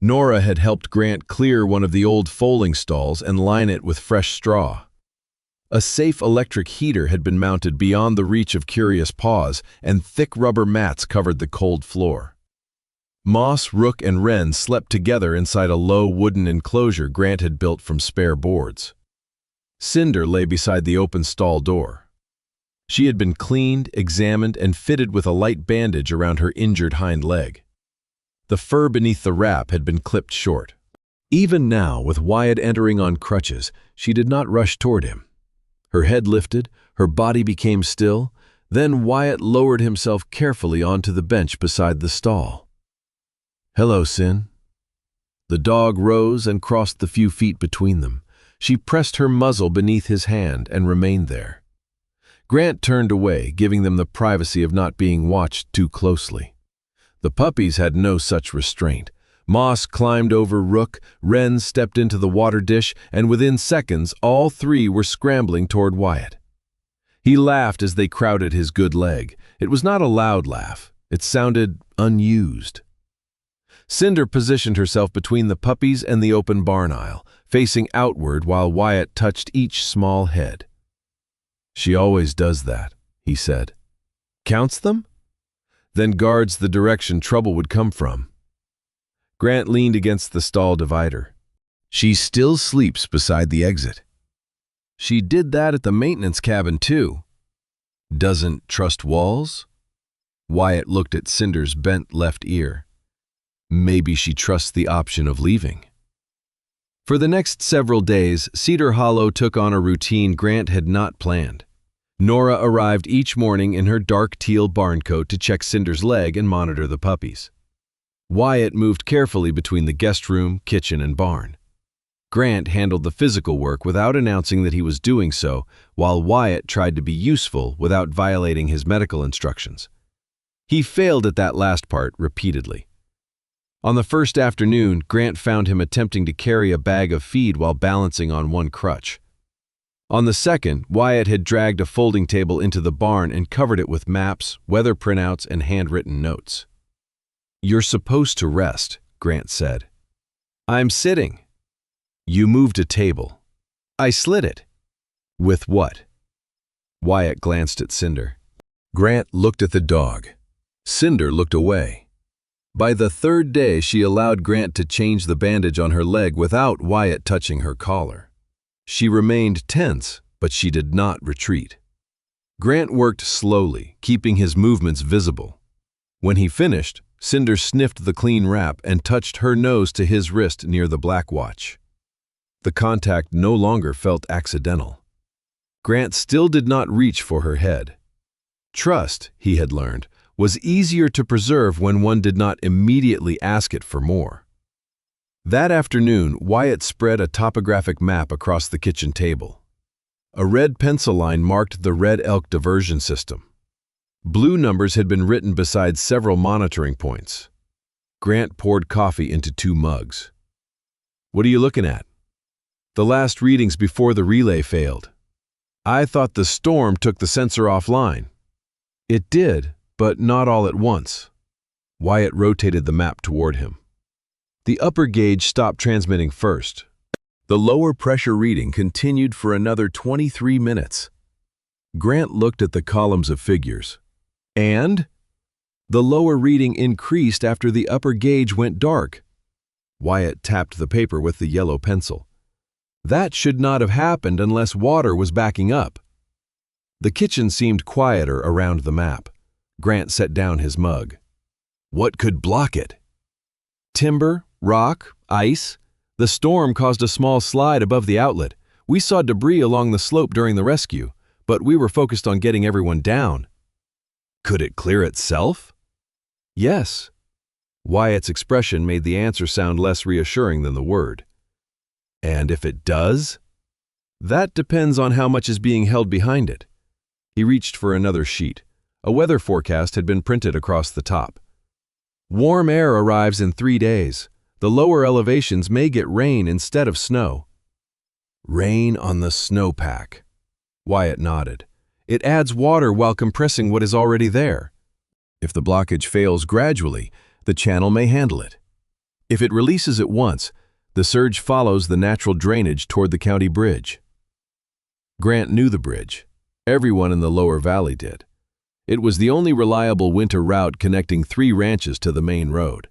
Nora had helped Grant clear one of the old foaling stalls and line it with fresh straw. A safe electric heater had been mounted beyond the reach of curious paws, and thick rubber mats covered the cold floor. Moss, rook, and wren slept together inside a low wooden enclosure Grant had built from spare boards. Cinder lay beside the open stall door. She had been cleaned, examined, and fitted with a light bandage around her injured hind leg. The fur beneath the wrap had been clipped short. Even now, with Wyatt entering on crutches, she did not rush toward him. Her head lifted, her body became still, then Wyatt lowered himself carefully onto the bench beside the stall. "Hello, Sin." The dog rose and crossed the few feet between them. She pressed her muzzle beneath his hand and remained there. Grant turned away, giving them the privacy of not being watched too closely. The puppies had no such restraint. Moss climbed over Rook, Wren stepped into the water dish, and within seconds, all three were scrambling toward Wyatt. He laughed as they crowded his good leg. It was not a loud laugh. It sounded unused. Cinder positioned herself between the puppies and the open barn aisle, facing outward while Wyatt touched each small head. "She always does that," he said. "Counts them? Then guards the direction trouble would come from." Grant leaned against the stall divider. "She still sleeps beside the exit." "She did that at the maintenance cabin, too." "Doesn't trust walls?" Wyatt looked at Cinder's bent left ear. "Maybe she trusts the option of leaving." For the next several days, Cedar Hollow took on a routine Grant had not planned. Nora arrived each morning in her dark teal barn coat to check Cinder's leg and monitor the puppies. Wyatt moved carefully between the guest room, kitchen, and barn. Grant handled the physical work without announcing that he was doing so, while Wyatt tried to be useful without violating his medical instructions. He failed at that last part repeatedly. On the first afternoon, Grant found him attempting to carry a bag of feed while balancing on one crutch. On the second, Wyatt had dragged a folding table into the barn and covered it with maps, weather printouts, and handwritten notes. "You're supposed to rest," Grant said. "I'm sitting." "You moved a table." "I slid it." "With what?" Wyatt glanced at Cinder. Grant looked at the dog. Cinder looked away. By the third day, she allowed Grant to change the bandage on her leg without Wyatt touching her collar. She remained tense, but she did not retreat. Grant worked slowly, keeping his movements visible. When he finished, Cinder sniffed the clean wrap and touched her nose to his wrist near the black watch. The contact no longer felt accidental. Grant still did not reach for her head. Trust, he had learned, was easier to preserve when one did not immediately ask it for more. That afternoon, Wyatt spread a topographic map across the kitchen table. A red pencil line marked the Red Elk diversion system. Blue numbers had been written beside several monitoring points. Grant poured coffee into 2 mugs. "What are you looking at?" "The last readings before the relay failed. I thought the storm took the sensor offline." "It did, but not all at once." Wyatt rotated the map toward him. The upper gauge stopped transmitting first. The lower pressure reading continued for another 23 minutes. Grant looked at the columns of figures. And the lower reading increased after the upper gauge went dark. Wyatt tapped the paper with the yellow pencil. That should not have happened unless water was backing up. The kitchen seemed quieter around the map. Grant set down his mug. What could block it? Timber, rock, ice. The storm caused a small slide above the outlet. We saw debris along the slope during the rescue, but we were focused on getting everyone down. Could it clear itself? Yes. Wyatt's expression made the answer sound less reassuring than the word. And if it does? That depends on how much is being held behind it. He reached for another sheet. A weather forecast had been printed across the top. Warm air arrives in 3 days. The lower elevations may get rain instead of snow. Rain on the snowpack. Wyatt nodded. It adds water while compressing what is already there. If the blockage fails gradually, the channel may handle it. If it releases at once, the surge follows the natural drainage toward the county bridge. Grant knew the bridge. Everyone in the lower valley did. It was the only reliable winter route connecting 3 ranches to the main road.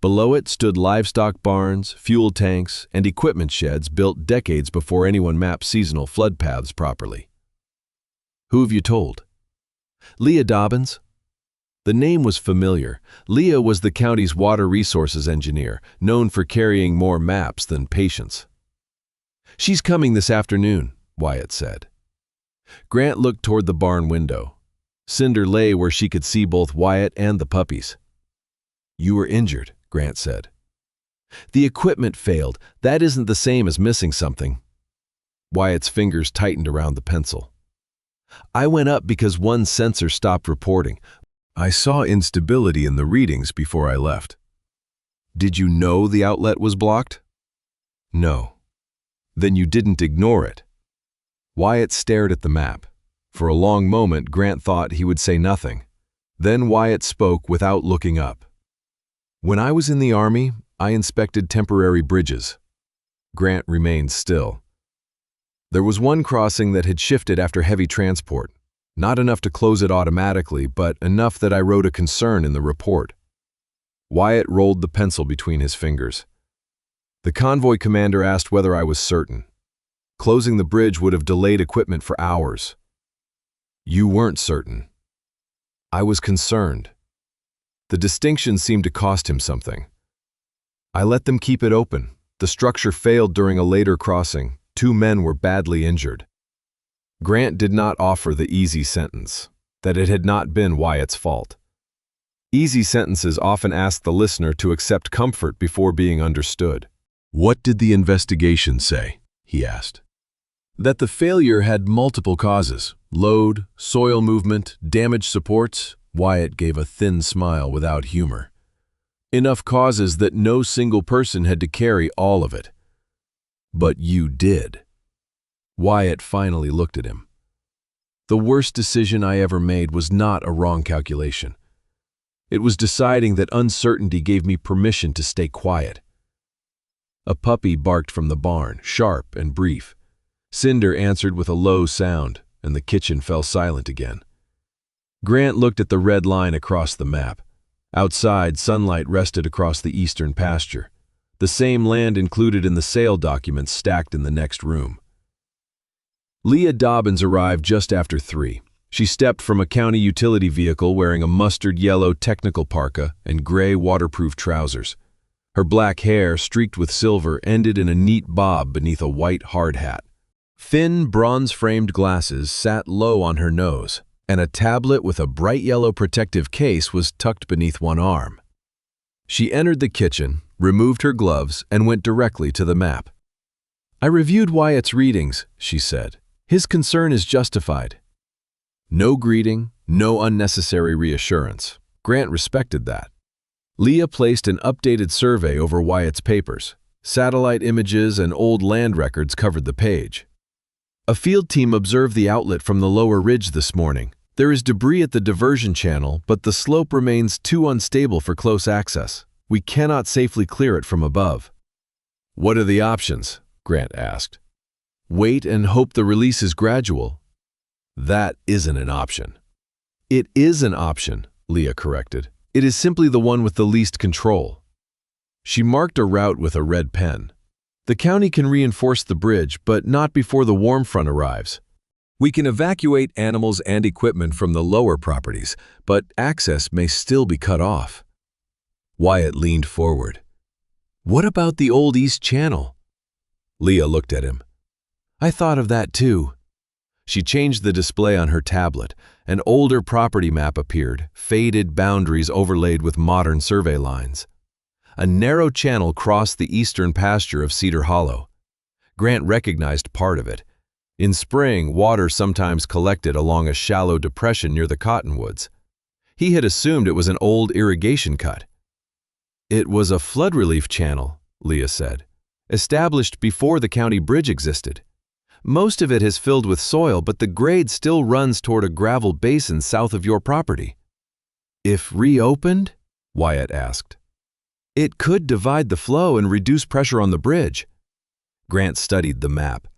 Below it stood livestock barns, fuel tanks, and equipment sheds built decades before anyone mapped seasonal flood paths properly. Who have you told? Leah Dobbins. The name was familiar. Leah was the county's water resources engineer, known for carrying more maps than patience. She's coming this afternoon, Wyatt said. Grant looked toward the barn window. Cinder lay where she could see both Wyatt and the puppies. You were injured, Grant said. The equipment failed. That isn't the same as missing something. Wyatt's fingers tightened around the pencil. I went up because one sensor stopped reporting. I saw instability in the readings before I left. Did you know the outlet was blocked? No. Then you didn't ignore it. Wyatt stared at the map. For a long moment, Grant thought he would say nothing. Then Wyatt spoke without looking up. When I was in the Army, I inspected temporary bridges. Grant remained still. There was one crossing that had shifted after heavy transport. Not enough to close it automatically, but enough that I wrote a concern in the report. Wyatt rolled the pencil between his fingers. The convoy commander asked whether I was certain. Closing the bridge would have delayed equipment for hours. You weren't certain. I was concerned. The distinction seemed to cost him something. I let them keep it open. The structure failed during a later crossing. 2 men were badly injured. Grant did not offer the easy sentence, that it had not been Wyatt's fault. Easy sentences often ask the listener to accept comfort before being understood. What did the investigation say? He asked. That the failure had multiple causes: load, soil movement, damaged supports. Wyatt gave a thin smile without humor. Enough causes that no single person had to carry all of it. But you did. Wyatt finally looked at him. The worst decision I ever made was not a wrong calculation. It was deciding that uncertainty gave me permission to stay quiet. A puppy barked from the barn, sharp and brief. Cinder answered with a low sound, and the kitchen fell silent again. Grant looked at the red line across the map. Outside, sunlight rested across the eastern pasture, the same land included in the sale documents stacked in the next room. Leah Dobbins arrived just after 3. She stepped from a county utility vehicle wearing a mustard yellow technical parka and gray waterproof trousers. Her black hair, streaked with silver, ended in a neat bob beneath a white hard hat. Thin, bronze-framed glasses sat low on her nose, and a tablet with a bright yellow protective case was tucked beneath one arm. She entered the kitchen, removed her gloves, and went directly to the map. "I reviewed Wyatt's readings," she said. "His concern is justified." No greeting, no unnecessary reassurance. Grant respected that. Leah placed an updated survey over Wyatt's papers. Satellite images and old land records covered the page. "A field team observed the outlet from the lower ridge this morning. There is debris at the diversion channel, but the slope remains too unstable for close access. We cannot safely clear it from above." "What are the options?" Grant asked. "Wait and hope the release is gradual." "That isn't an option." "It is an option," Leah corrected. "It is simply the one with the least control." She marked a route with a red pen. "The county can reinforce the bridge, but not before the warm front arrives. We can evacuate animals and equipment from the lower properties, but access may still be cut off." Wyatt leaned forward. "What about the old East Channel?" Leah looked at him. "I thought of that too." She changed the display on her tablet. An older property map appeared, faded boundaries overlaid with modern survey lines. A narrow channel crossed the eastern pasture of Cedar Hollow. Grant recognized part of it. In spring, water sometimes collected along a shallow depression near the cottonwoods. He had assumed it was an old irrigation cut. "It was a flood relief channel," Leah said, "established before the county bridge existed. Most of it has filled with soil, but the grade still runs toward a gravel basin south of your property." "If reopened?" Wyatt asked. "It could divide the flow and reduce pressure on the bridge." Grant studied the map.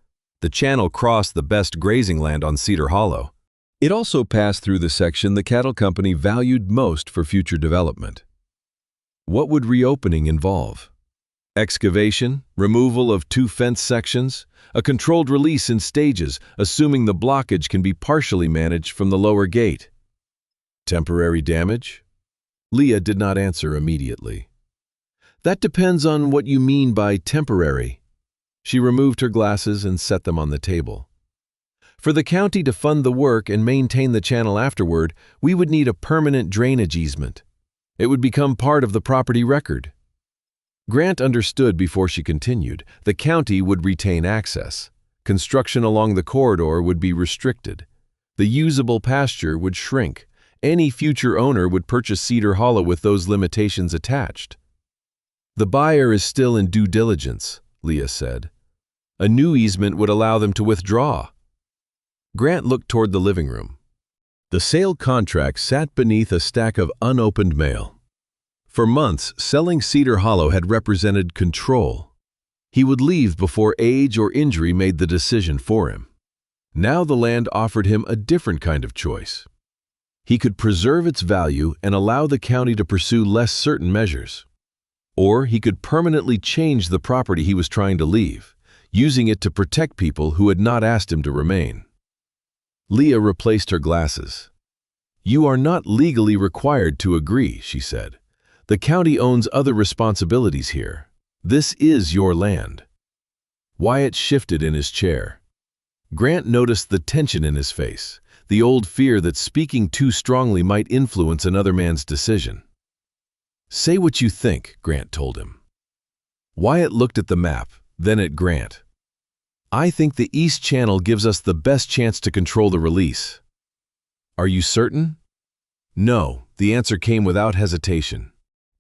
The channel crossed the best grazing land on Cedar Hollow. It also passed through the section the cattle company valued most for future development. What would reopening involve? Excavation, removal of 2 fence sections, a controlled release in stages, assuming the blockage can be partially managed from the lower gate. Temporary damage? Leah did not answer immediately. "That depends on what you mean by temporary." She removed her glasses and set them on the table. "For the county to fund the work and maintain the channel afterward, we would need a permanent drainage easement. It would become part of the property record." Grant understood before she continued. The county would retain access. Construction along the corridor would be restricted. The usable pasture would shrink. Any future owner would purchase Cedar Hollow with those limitations attached. "The buyer is still in due diligence," Leah said. "A new easement would allow them to withdraw." Grant looked toward the living room. The sale contract sat beneath a stack of unopened mail. For months, selling Cedar Hollow had represented control. He would leave before age or injury made the decision for him. Now the land offered him a different kind of choice. He could preserve its value and allow the county to pursue less certain measures. Or he could permanently change the property he was trying to leave, using it to protect people who had not asked him to remain. Leah replaced her glasses. "You are not legally required to agree," she said. "The county owns other responsibilities here. This is your land." Wyatt shifted in his chair. Grant noticed the tension in his face, the old fear that speaking too strongly might influence another man's decision. "Say what you think," Grant told him. Wyatt looked at the map, then at Grant. "I think the East Channel gives us the best chance to control the release." "Are you certain?" "No," the answer came without hesitation.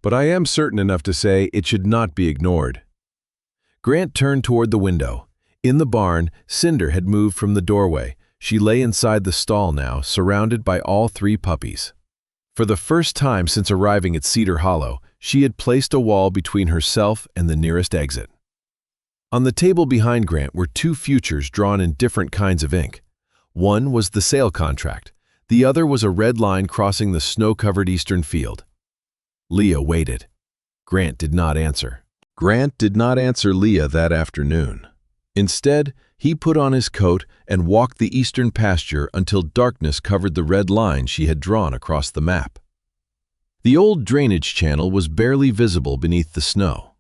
"But I am certain enough to say it should not be ignored." Grant turned toward the window. In the barn, Cinder had moved from the doorway. She lay inside the stall now, surrounded by all 3 puppies. For the first time since arriving at Cedar Hollow, she had placed a wall between herself and the nearest exit. On the table behind Grant were 2 futures drawn in different kinds of ink. One was the sale contract. The other was a red line crossing the snow-covered eastern field. Leah waited. Grant did not answer. Grant did not answer Leah that afternoon. Instead, he put on his coat and walked the eastern pasture until darkness covered the red line she had drawn across the map. The old drainage channel was barely visible beneath the snow.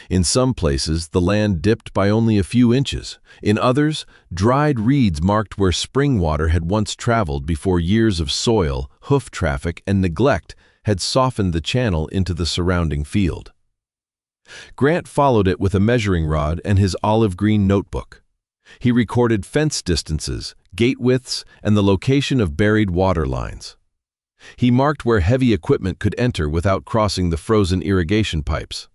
In some places, the land dipped by only a few inches. In others, dried reeds marked where spring water had once traveled before years of soil, hoof traffic, and neglect had softened the channel into the surrounding field. Grant followed it with a measuring rod and his olive-green notebook. He recorded fence distances, gate widths, and the location of buried water lines. He marked where heavy equipment could enter without crossing the frozen irrigation pipes.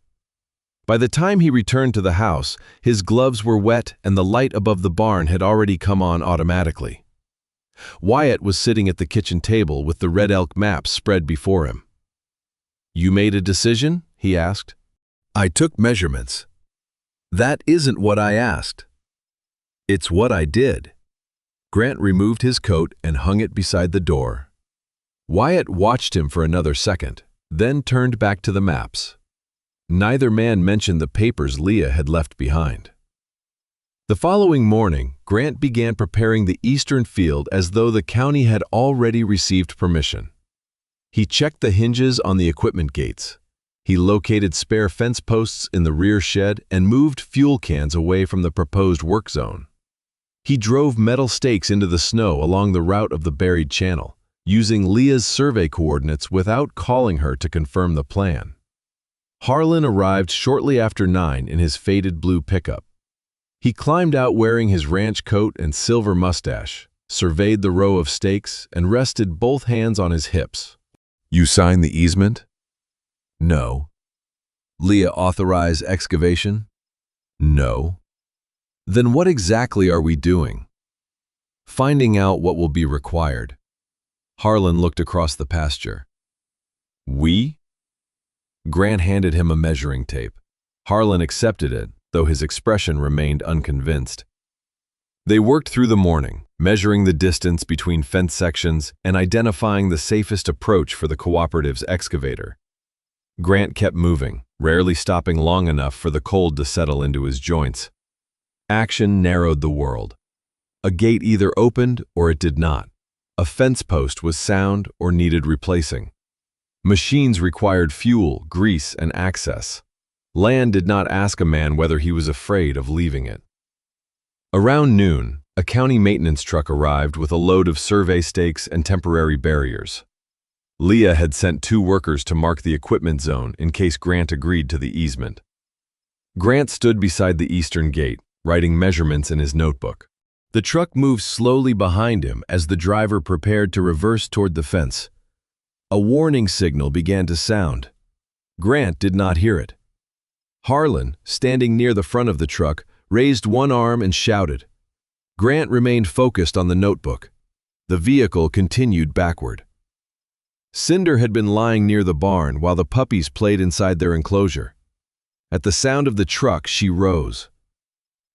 By the time he returned to the house, his gloves were wet and the light above the barn had already come on automatically. Wyatt was sitting at the kitchen table with the Red Elk maps spread before him. "You made a decision?" he asked. "I took measurements." "That isn't what I asked." "It's what I did." Grant removed his coat and hung it beside the door. Wyatt watched him for another second, then turned back to the maps. Neither man mentioned the papers Leah had left behind. The following morning, Grant began preparing the eastern field as though the county had already received permission. He checked the hinges on the equipment gates. He located spare fence posts in the rear shed and moved fuel cans away from the proposed work zone. He drove metal stakes into the snow along the route of the buried channel, using Leah's survey coordinates without calling her to confirm the plan. Harlan arrived shortly after 9 in his faded blue pickup. He climbed out wearing his ranch coat and silver mustache, surveyed the row of stakes, and rested both hands on his hips. "You signed the easement?" "No." "Leah authorized excavation?" "No." "Then what exactly are we doing?" "Finding out what will be required." Harlan looked across the pasture. "We?" Grant handed him a measuring tape. Harlan accepted it, though his expression remained unconvinced. They worked through the morning, measuring the distance between fence sections and identifying the safest approach for the cooperative's excavator. Grant kept moving, rarely stopping long enough for the cold to settle into his joints. Action narrowed the world. A gate either opened or it did not. A fence post was sound or needed replacing. Machines required fuel, grease, and access. Land did not ask a man whether he was afraid of leaving it. Around noon, a county maintenance truck arrived with a load of survey stakes and temporary barriers. Leah had sent 2 workers to mark the equipment zone in case Grant agreed to the easement. Grant stood beside the eastern gate, writing measurements in his notebook. The truck moved slowly behind him as the driver prepared to reverse toward the fence. A warning signal began to sound. Grant did not hear it. Harlan, standing near the front of the truck, raised one arm and shouted. Grant remained focused on the notebook. The vehicle continued backward. Cinder had been lying near the barn while the puppies played inside their enclosure. At the sound of the truck, she rose.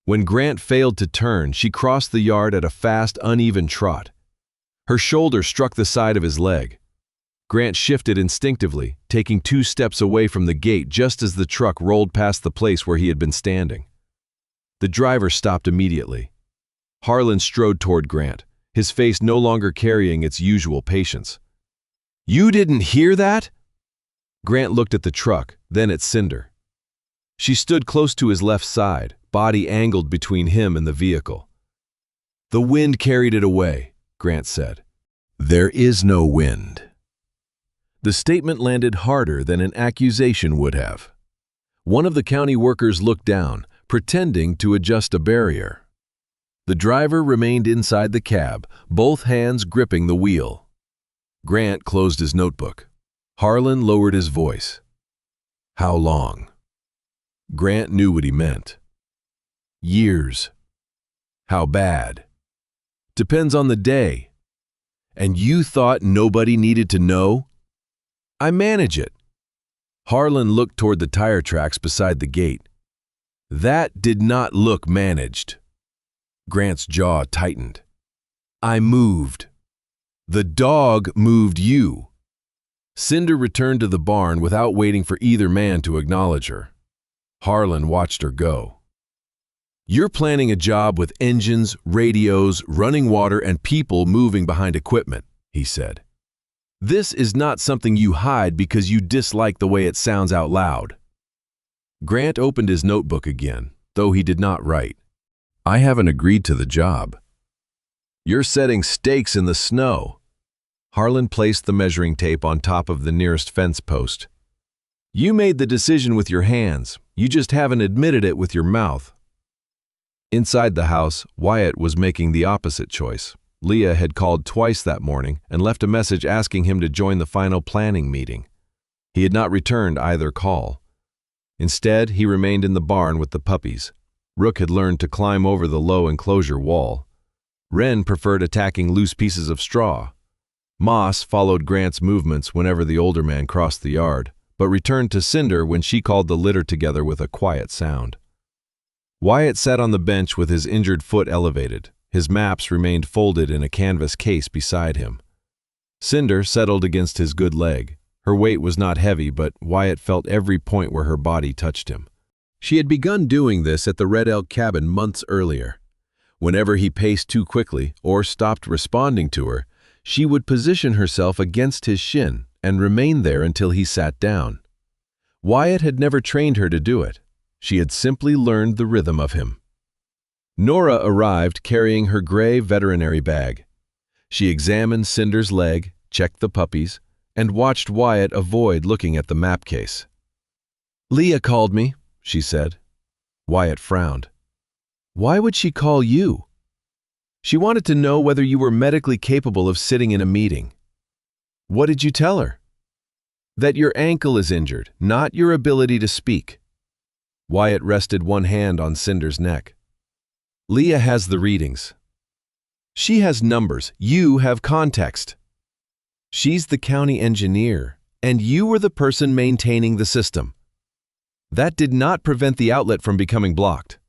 When Grant failed to turn, she crossed the yard at a fast, uneven trot. Her shoulder struck the side of his leg. Grant shifted instinctively, taking 2 steps away from the gate just as the truck rolled past the place where he had been standing. The driver stopped immediately. Harlan strode toward Grant, his face no longer carrying its usual patience. "You didn't hear that?" Grant looked at the truck, then at Cinder. She stood close to his left side, body angled between him and the vehicle. "The wind carried it away," Grant said. "There is no wind." The statement landed harder than an accusation would have. One of the county workers looked down, pretending to adjust a barrier. The driver remained inside the cab, both hands gripping the wheel. Grant closed his notebook. Harlan lowered his voice. "How long?" Grant knew what he meant. "Years." "How bad?" "Depends on the day." "And you thought nobody needed to know?" "I manage it." Harlan looked toward the tire tracks beside the gate. "That did not look managed." Grant's jaw tightened. "I moved." "The dog moved you." Cinder returned to the barn without waiting for either man to acknowledge her. Harlan watched her go. "You're planning a job with engines, radios, running water, and people moving behind equipment," he said. "This is not something you hide because you dislike the way it sounds out loud." Grant opened his notebook again, though he did not write. "I haven't agreed to the job." "You're setting stakes in the snow." Harlan placed the measuring tape on top of the nearest fence post. "You made the decision with your hands. You just haven't admitted it with your mouth." Inside the house, Wyatt was making the opposite choice. Leah had called twice that morning and left a message asking him to join the final planning meeting. He had not returned either call. Instead, he remained in the barn with the puppies. Rook had learned to climb over the low enclosure wall. Wren preferred attacking loose pieces of straw. Moss followed Grant's movements whenever the older man crossed the yard, but returned to Cinder when she called the litter together with a quiet sound. Wyatt sat on the bench with his injured foot elevated. His maps remained folded in a canvas case beside him. Cinder settled against his good leg. Her weight was not heavy, but Wyatt felt every point where her body touched him. She had begun doing this at the Red Elk cabin months earlier. Whenever he paced too quickly or stopped responding to her, she would position herself against his shin and remain there until he sat down. Wyatt had never trained her to do it. She had simply learned the rhythm of him. Nora arrived carrying her gray veterinary bag. She examined Cinder's leg, checked the puppies, and watched Wyatt avoid looking at the map case. "Leah called me," she said. Wyatt frowned. "Why would she call you?" "She wanted to know whether you were medically capable of sitting in a meeting." "What did you tell her?" "That your ankle is injured, not your ability to speak." Wyatt rested one hand on Cinder's neck. "Leah has the readings. She has numbers. You have context. She's the county engineer, and you were the person maintaining the system. That did not prevent the outlet from becoming blocked."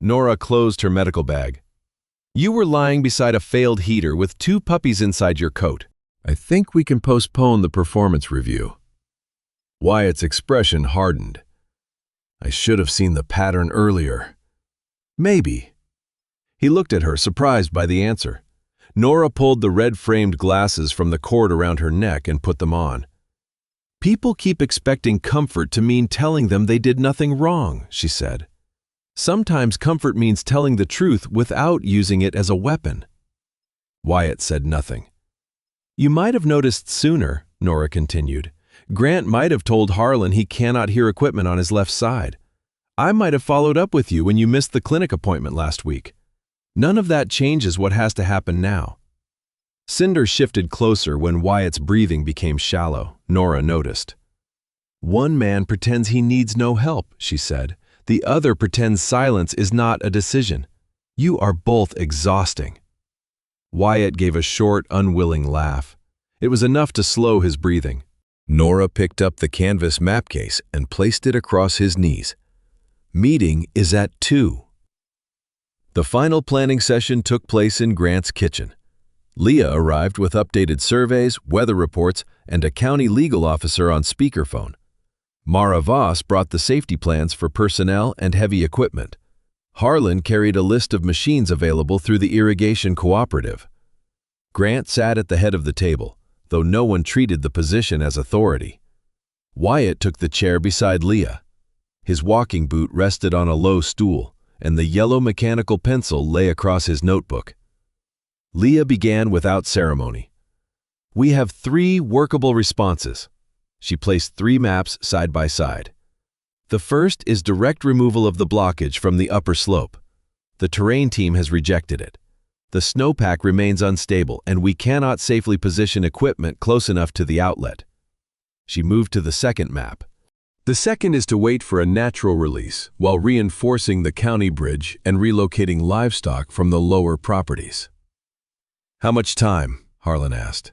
Nora closed her medical bag. "You were lying beside a failed heater with 2 puppies inside your coat. I think we can postpone the performance review." Wyatt's expression hardened. "I should have seen the pattern earlier." "Maybe." He looked at her, surprised by the answer. Nora pulled the red-framed glasses from the cord around her neck and put them on. "People keep expecting comfort to mean telling them they did nothing wrong," she said. "Sometimes comfort means telling the truth without using it as a weapon." Wyatt said nothing. "You might have noticed sooner," Nora continued. "Grant might have told Harlan he cannot hear equipment on his left side. I might have followed up with you when you missed the clinic appointment last week. None of that changes what has to happen now." Cinder shifted closer when Wyatt's breathing became shallow. Nora noticed. "One man pretends he needs no help," she said. "The other pretends silence is not a decision. You are both exhausting." Wyatt gave a short, unwilling laugh. It was enough to slow his breathing. Nora picked up the canvas map case and placed it across his knees. "Meeting is at 2. The final planning session took place in Grant's kitchen. Leah arrived with updated surveys, weather reports, and a county legal officer on speakerphone. Mara Voss brought the safety plans for personnel and heavy equipment. Harlan carried a list of machines available through the irrigation cooperative. Grant sat at the head of the table, though no one treated the position as authority. Wyatt took the chair beside Leah. His walking boot rested on a low stool, and the yellow mechanical pencil lay across his notebook. Leah began without ceremony. "We have 3 workable responses." She placed 3 maps side by side. "The first is direct removal of the blockage from the upper slope. The terrain team has rejected it. The snowpack remains unstable, and we cannot safely position equipment close enough to the outlet." She moved to the second map. "The second is to wait for a natural release while reinforcing the county bridge and relocating livestock from the lower properties." "How much time?" Harlan asked.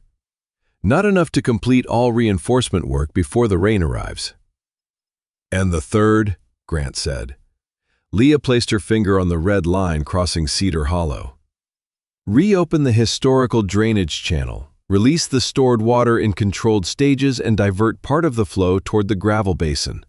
"Not enough to complete all reinforcement work before the rain arrives." "And the third?" Grant said. Leah placed her finger on the red line crossing Cedar Hollow. "Reopen the historical drainage channel. Release the stored water in controlled stages and divert part of the flow toward the gravel basin.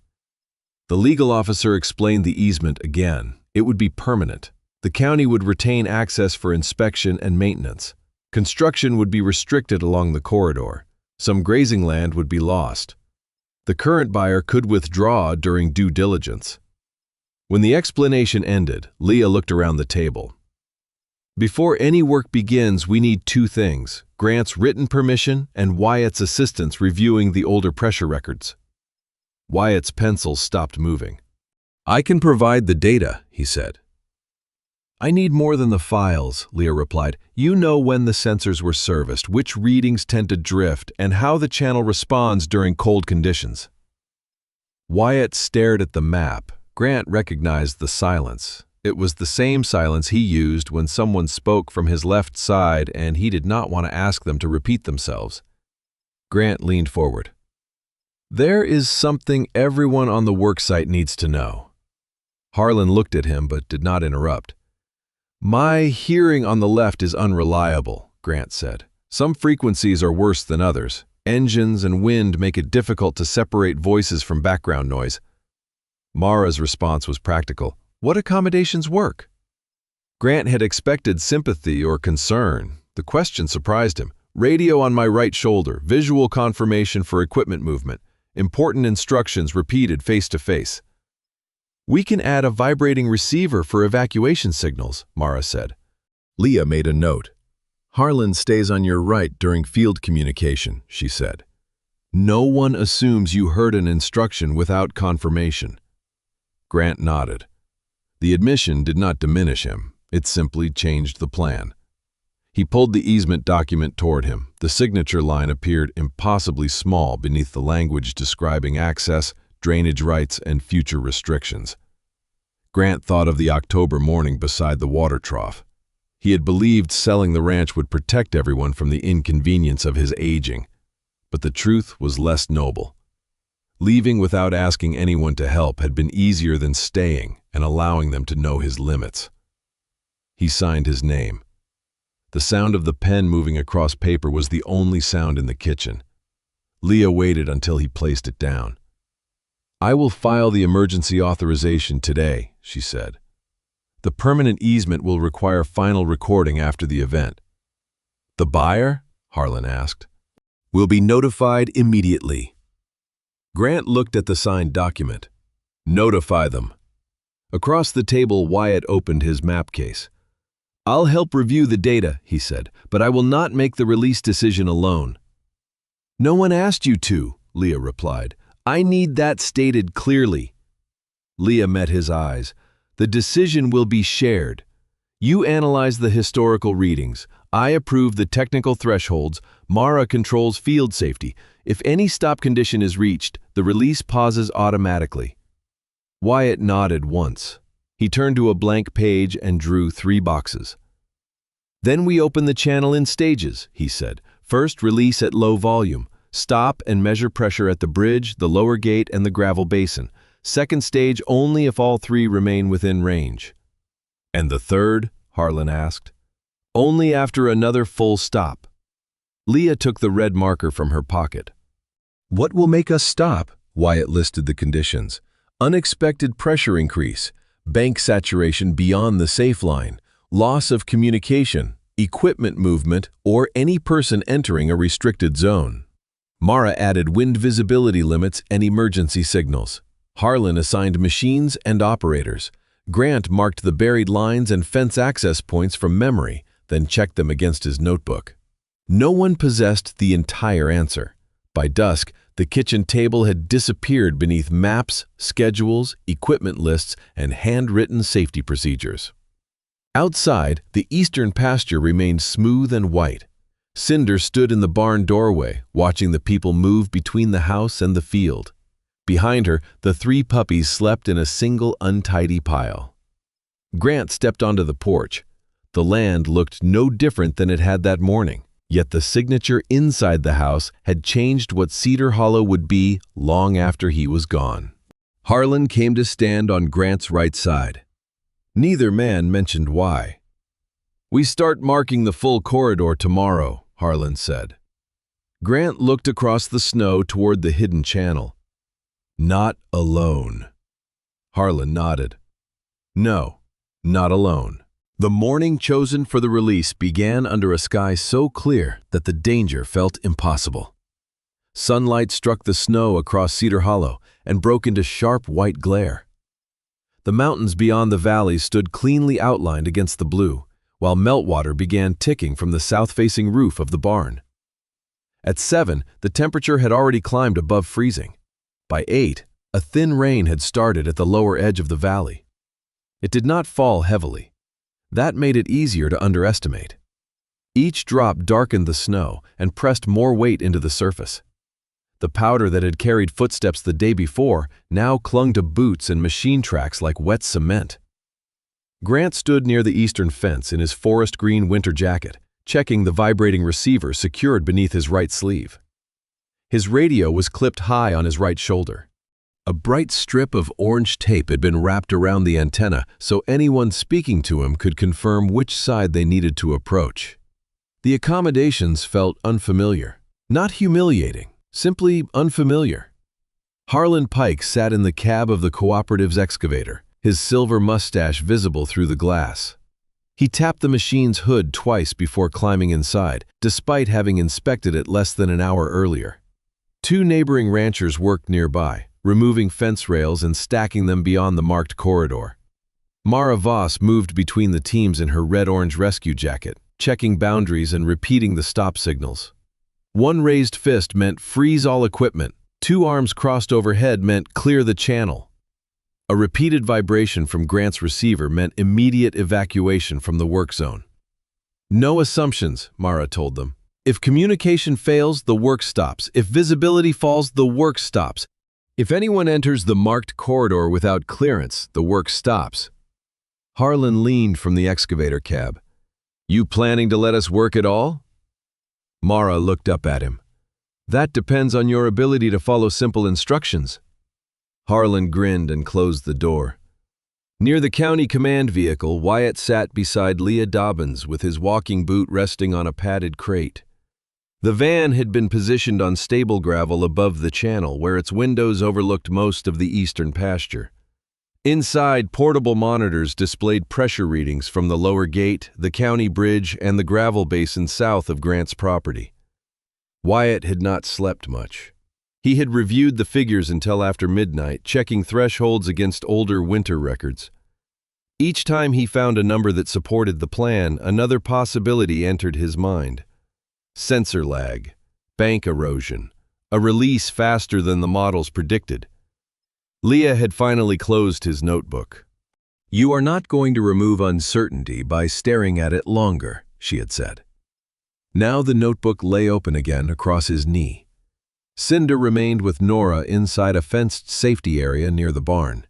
The legal officer explained the easement again. It would be permanent. The county would retain access for inspection and maintenance. Construction would be restricted along the corridor. Some grazing land would be lost. The current buyer could withdraw during due diligence. When the explanation ended, Leah looked around the table. Before any work begins, we need two things: Grant's written permission and Wyatt's assistance reviewing the older pressure records. Wyatt's pencils stopped moving. "I can provide the data," he said. "I need more than the files," Leah replied. "You know when the sensors were serviced, which readings tend to drift, and how the channel responds during cold conditions." Wyatt stared at the map. Grant recognized the silence. It was the same silence he used when someone spoke from his left side, and he did not want to ask them to repeat themselves. Grant leaned forward. "There is something everyone on the worksite needs to know." Harlan looked at him but did not interrupt. "My hearing on the left is unreliable," Grant said. "Some frequencies are worse than others. Engines and wind make it difficult to separate voices from background noise." Mara's response was practical. "What accommodations work?" Grant had expected sympathy or concern. The question surprised him. "Radio on my right shoulder, visual confirmation for equipment movement, important instructions repeated face to face." "We can add a vibrating receiver for evacuation signals," Mara said. Leah made a note. "Harlan stays on your right during field communication," she said. "No one assumes you heard an instruction without confirmation." Grant nodded. The admission did not diminish him. It simply changed the plan. He pulled the easement document toward him. The signature line appeared impossibly small beneath the language describing access, drainage rights, and future restrictions. Grant thought of the October morning beside the water trough. He had believed selling the ranch would protect everyone from the inconvenience of his aging, but the truth was less noble. Leaving without asking anyone to help had been easier than staying and allowing them to know his limits. He signed his name. The sound of the pen moving across paper was the only sound in the kitchen. Leah waited until he placed it down. "I will file the emergency authorization today," she said. "The permanent easement will require final recording after the event." "The buyer?" Harlan asked. "Will be notified immediately." Grant looked at the signed document. "Notify them." Across the table, Wyatt opened his map case. "I'll help review the data," he said, "but I will not make the release decision alone." "No one asked you to," Leah replied. "I need that stated clearly." Leah met his eyes. "The decision will be shared. You analyze the historical readings. I approve the technical thresholds. Mara controls field safety. If any stop condition is reached, the release pauses automatically." Wyatt nodded once. He turned to a blank page and drew 3 boxes. "Then we open the channel in stages," he said. "First, release at low volume. Stop and measure pressure at the bridge, the lower gate, and the gravel basin. Second stage only if all 3 remain within range." "And the third?" Harlan asked. "Only after another full stop." Leah took the red marker from her pocket. "What will make us stop?" Wyatt listed the conditions. "Unexpected pressure increase, bank saturation beyond the safe line, loss of communication, equipment movement, or any person entering a restricted zone." Mara added wind visibility limits and emergency signals. Harlan assigned machines and operators. Grant marked the buried lines and fence access points from memory, then checked them against his notebook. No one possessed the entire answer. By dusk, the kitchen table had disappeared beneath maps, schedules, equipment lists, and handwritten safety procedures. Outside, the eastern pasture remained smooth and white. Cinder stood in the barn doorway, watching the people move between the house and the field. Behind her, the 3 puppies slept in a single untidy pile. Grant stepped onto the porch. The land looked no different than it had that morning, yet the signature inside the house had changed what Cedar Hollow would be long after he was gone. Harlan came to stand on Grant's right side. Neither man mentioned why. "We start marking the full corridor tomorrow," Harlan said. Grant looked across the snow toward the hidden channel. Not alone. Harlan nodded. No, not alone. The morning chosen for the release began under a sky so clear that the danger felt impossible. Sunlight struck the snow across Cedar Hollow and broke into sharp white glare. The mountains beyond the valley stood cleanly outlined against the blue, while meltwater began ticking from the south-facing roof of the barn. At 7, the temperature had already climbed above freezing. By 8, a thin rain had started at the lower edge of the valley. It did not fall heavily. That made it easier to underestimate. Each drop darkened the snow and pressed more weight into the surface. The powder that had carried footsteps the day before now clung to boots and machine tracks like wet cement. Grant stood near the eastern fence in his forest green winter jacket, checking the vibrating receiver secured beneath his right sleeve. His radio was clipped high on his right shoulder. A bright strip of orange tape had been wrapped around the antenna so anyone speaking to him could confirm which side they needed to approach. The accommodations felt unfamiliar, not humiliating, simply unfamiliar. Harlan Pike sat in the cab of the cooperative's excavator, his silver mustache visible through the glass. He tapped the machine's hood twice before climbing inside, despite having inspected it less than an hour earlier. 2 neighboring ranchers worked nearby, removing fence rails and stacking them beyond the marked corridor. Mara Voss moved between the teams in her red-orange rescue jacket, checking boundaries and repeating the stop signals. One raised fist meant freeze all equipment. 2 arms crossed overhead meant clear the channel. A repeated vibration from Grant's receiver meant immediate evacuation from the work zone. No assumptions, Mara told them. If communication fails, the work stops. If visibility falls, the work stops. If anyone enters the marked corridor without clearance, the work stops. Harlan leaned from the excavator cab. You planning to let us work at all? Mara looked up at him. That depends on your ability to follow simple instructions. Harlan grinned and closed the door. Near the county command vehicle, Wyatt sat beside Leah Dobbins with his walking boot resting on a padded crate. The van had been positioned on stable gravel above the channel where its windows overlooked most of the eastern pasture. Inside, portable monitors displayed pressure readings from the lower gate, the county bridge, and the gravel basin south of Grant's property. Wyatt had not slept much. He had reviewed the figures until after midnight, checking thresholds against older winter records. Each time he found a number that supported the plan, another possibility entered his mind. Sensor lag, bank erosion, a release faster than the models predicted. Leah had finally closed his notebook. You are not going to remove uncertainty by staring at it longer, she had said. Now the notebook lay open again across his knee. Cinder remained with Nora inside a fenced safety area near the barn.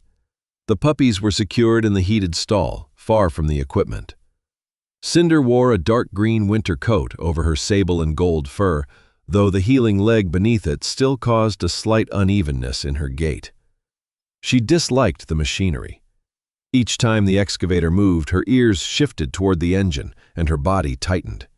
The puppies were secured in the heated stall, far from the equipment. Cinder wore a dark green winter coat over her sable and gold fur, though the healing leg beneath it still caused a slight unevenness in her gait. She disliked the machinery. Each time the excavator moved, her ears shifted toward the engine and her body tightened.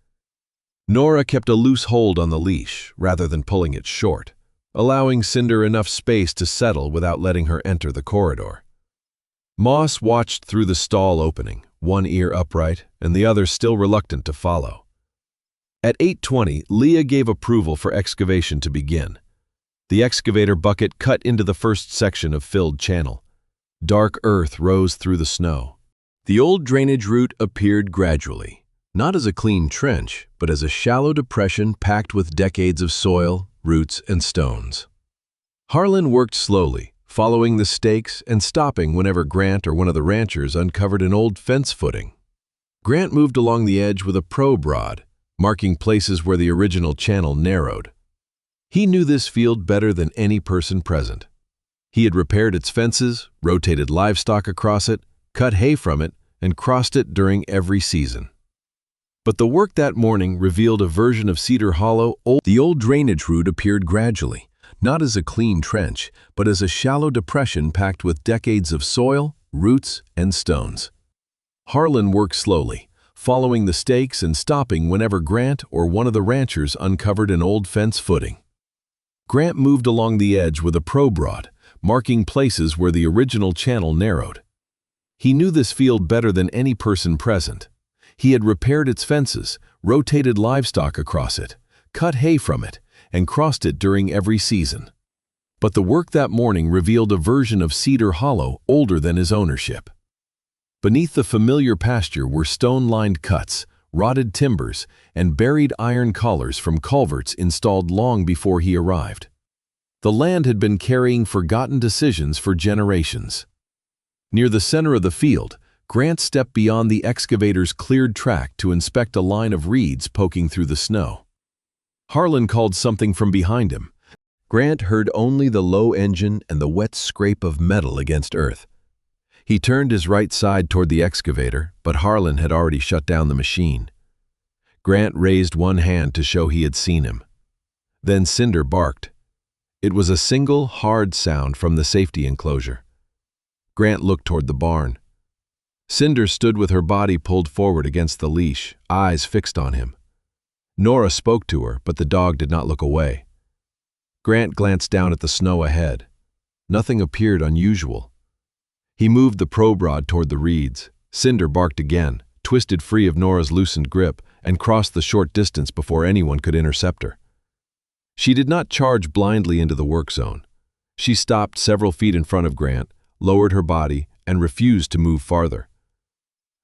Nora kept a loose hold on the leash rather than pulling it short, allowing Cinder enough space to settle without letting her enter the corridor. Moss watched through the stall opening, one ear upright and the other still reluctant to follow. At 8:20, Leah gave approval for excavation to begin. The excavator bucket cut into the first section of filled channel. Dark earth rose through the snow. The old drainage route appeared gradually, not as a clean trench, but as a shallow depression packed with decades of soil, roots, and stones. Harlan worked slowly, following the stakes and stopping whenever Grant or one of the ranchers uncovered an old fence footing. Grant moved along the edge with a probe rod, marking places where the original channel narrowed. He knew this field better than any person present. He had repaired its fences, rotated livestock across it, cut hay from it, and crossed it during every season. But the work that morning revealed a version of Cedar Hollow. The old drainage route appeared gradually, not as a clean trench, but as a shallow depression packed with decades of soil, roots, and stones. Harlan worked slowly, following the stakes and stopping whenever Grant or one of the ranchers uncovered an old fence footing. Grant moved along the edge with a probe rod, marking places where the original channel narrowed. He knew this field better than any person present. He had repaired its fences, rotated livestock across it, cut hay from it, and crossed it during every season. But the work that morning revealed a version of Cedar Hollow older than his ownership. Beneath the familiar pasture were stone-lined cuts, rotted timbers, and buried iron collars from culverts installed long before he arrived. The land had been carrying forgotten decisions for generations. Near the center of the field, Grant stepped beyond the excavator's cleared track to inspect a line of reeds poking through the snow. Harlan called something from behind him. Grant heard only the low engine and the wet scrape of metal against earth. He turned his right side toward the excavator, but Harlan had already shut down the machine. Grant raised one hand to show he had seen him. Then Cinder barked. It was a single, hard sound from the safety enclosure. Grant looked toward the barn. Cinder stood with her body pulled forward against the leash, eyes fixed on him. Nora spoke to her, but the dog did not look away. Grant glanced down at the snow ahead. Nothing appeared unusual. He moved the probe rod toward the reeds. Cinder barked again, twisted free of Nora's loosened grip, and crossed the short distance before anyone could intercept her. She did not charge blindly into the work zone. She stopped several feet in front of Grant, lowered her body, and refused to move farther.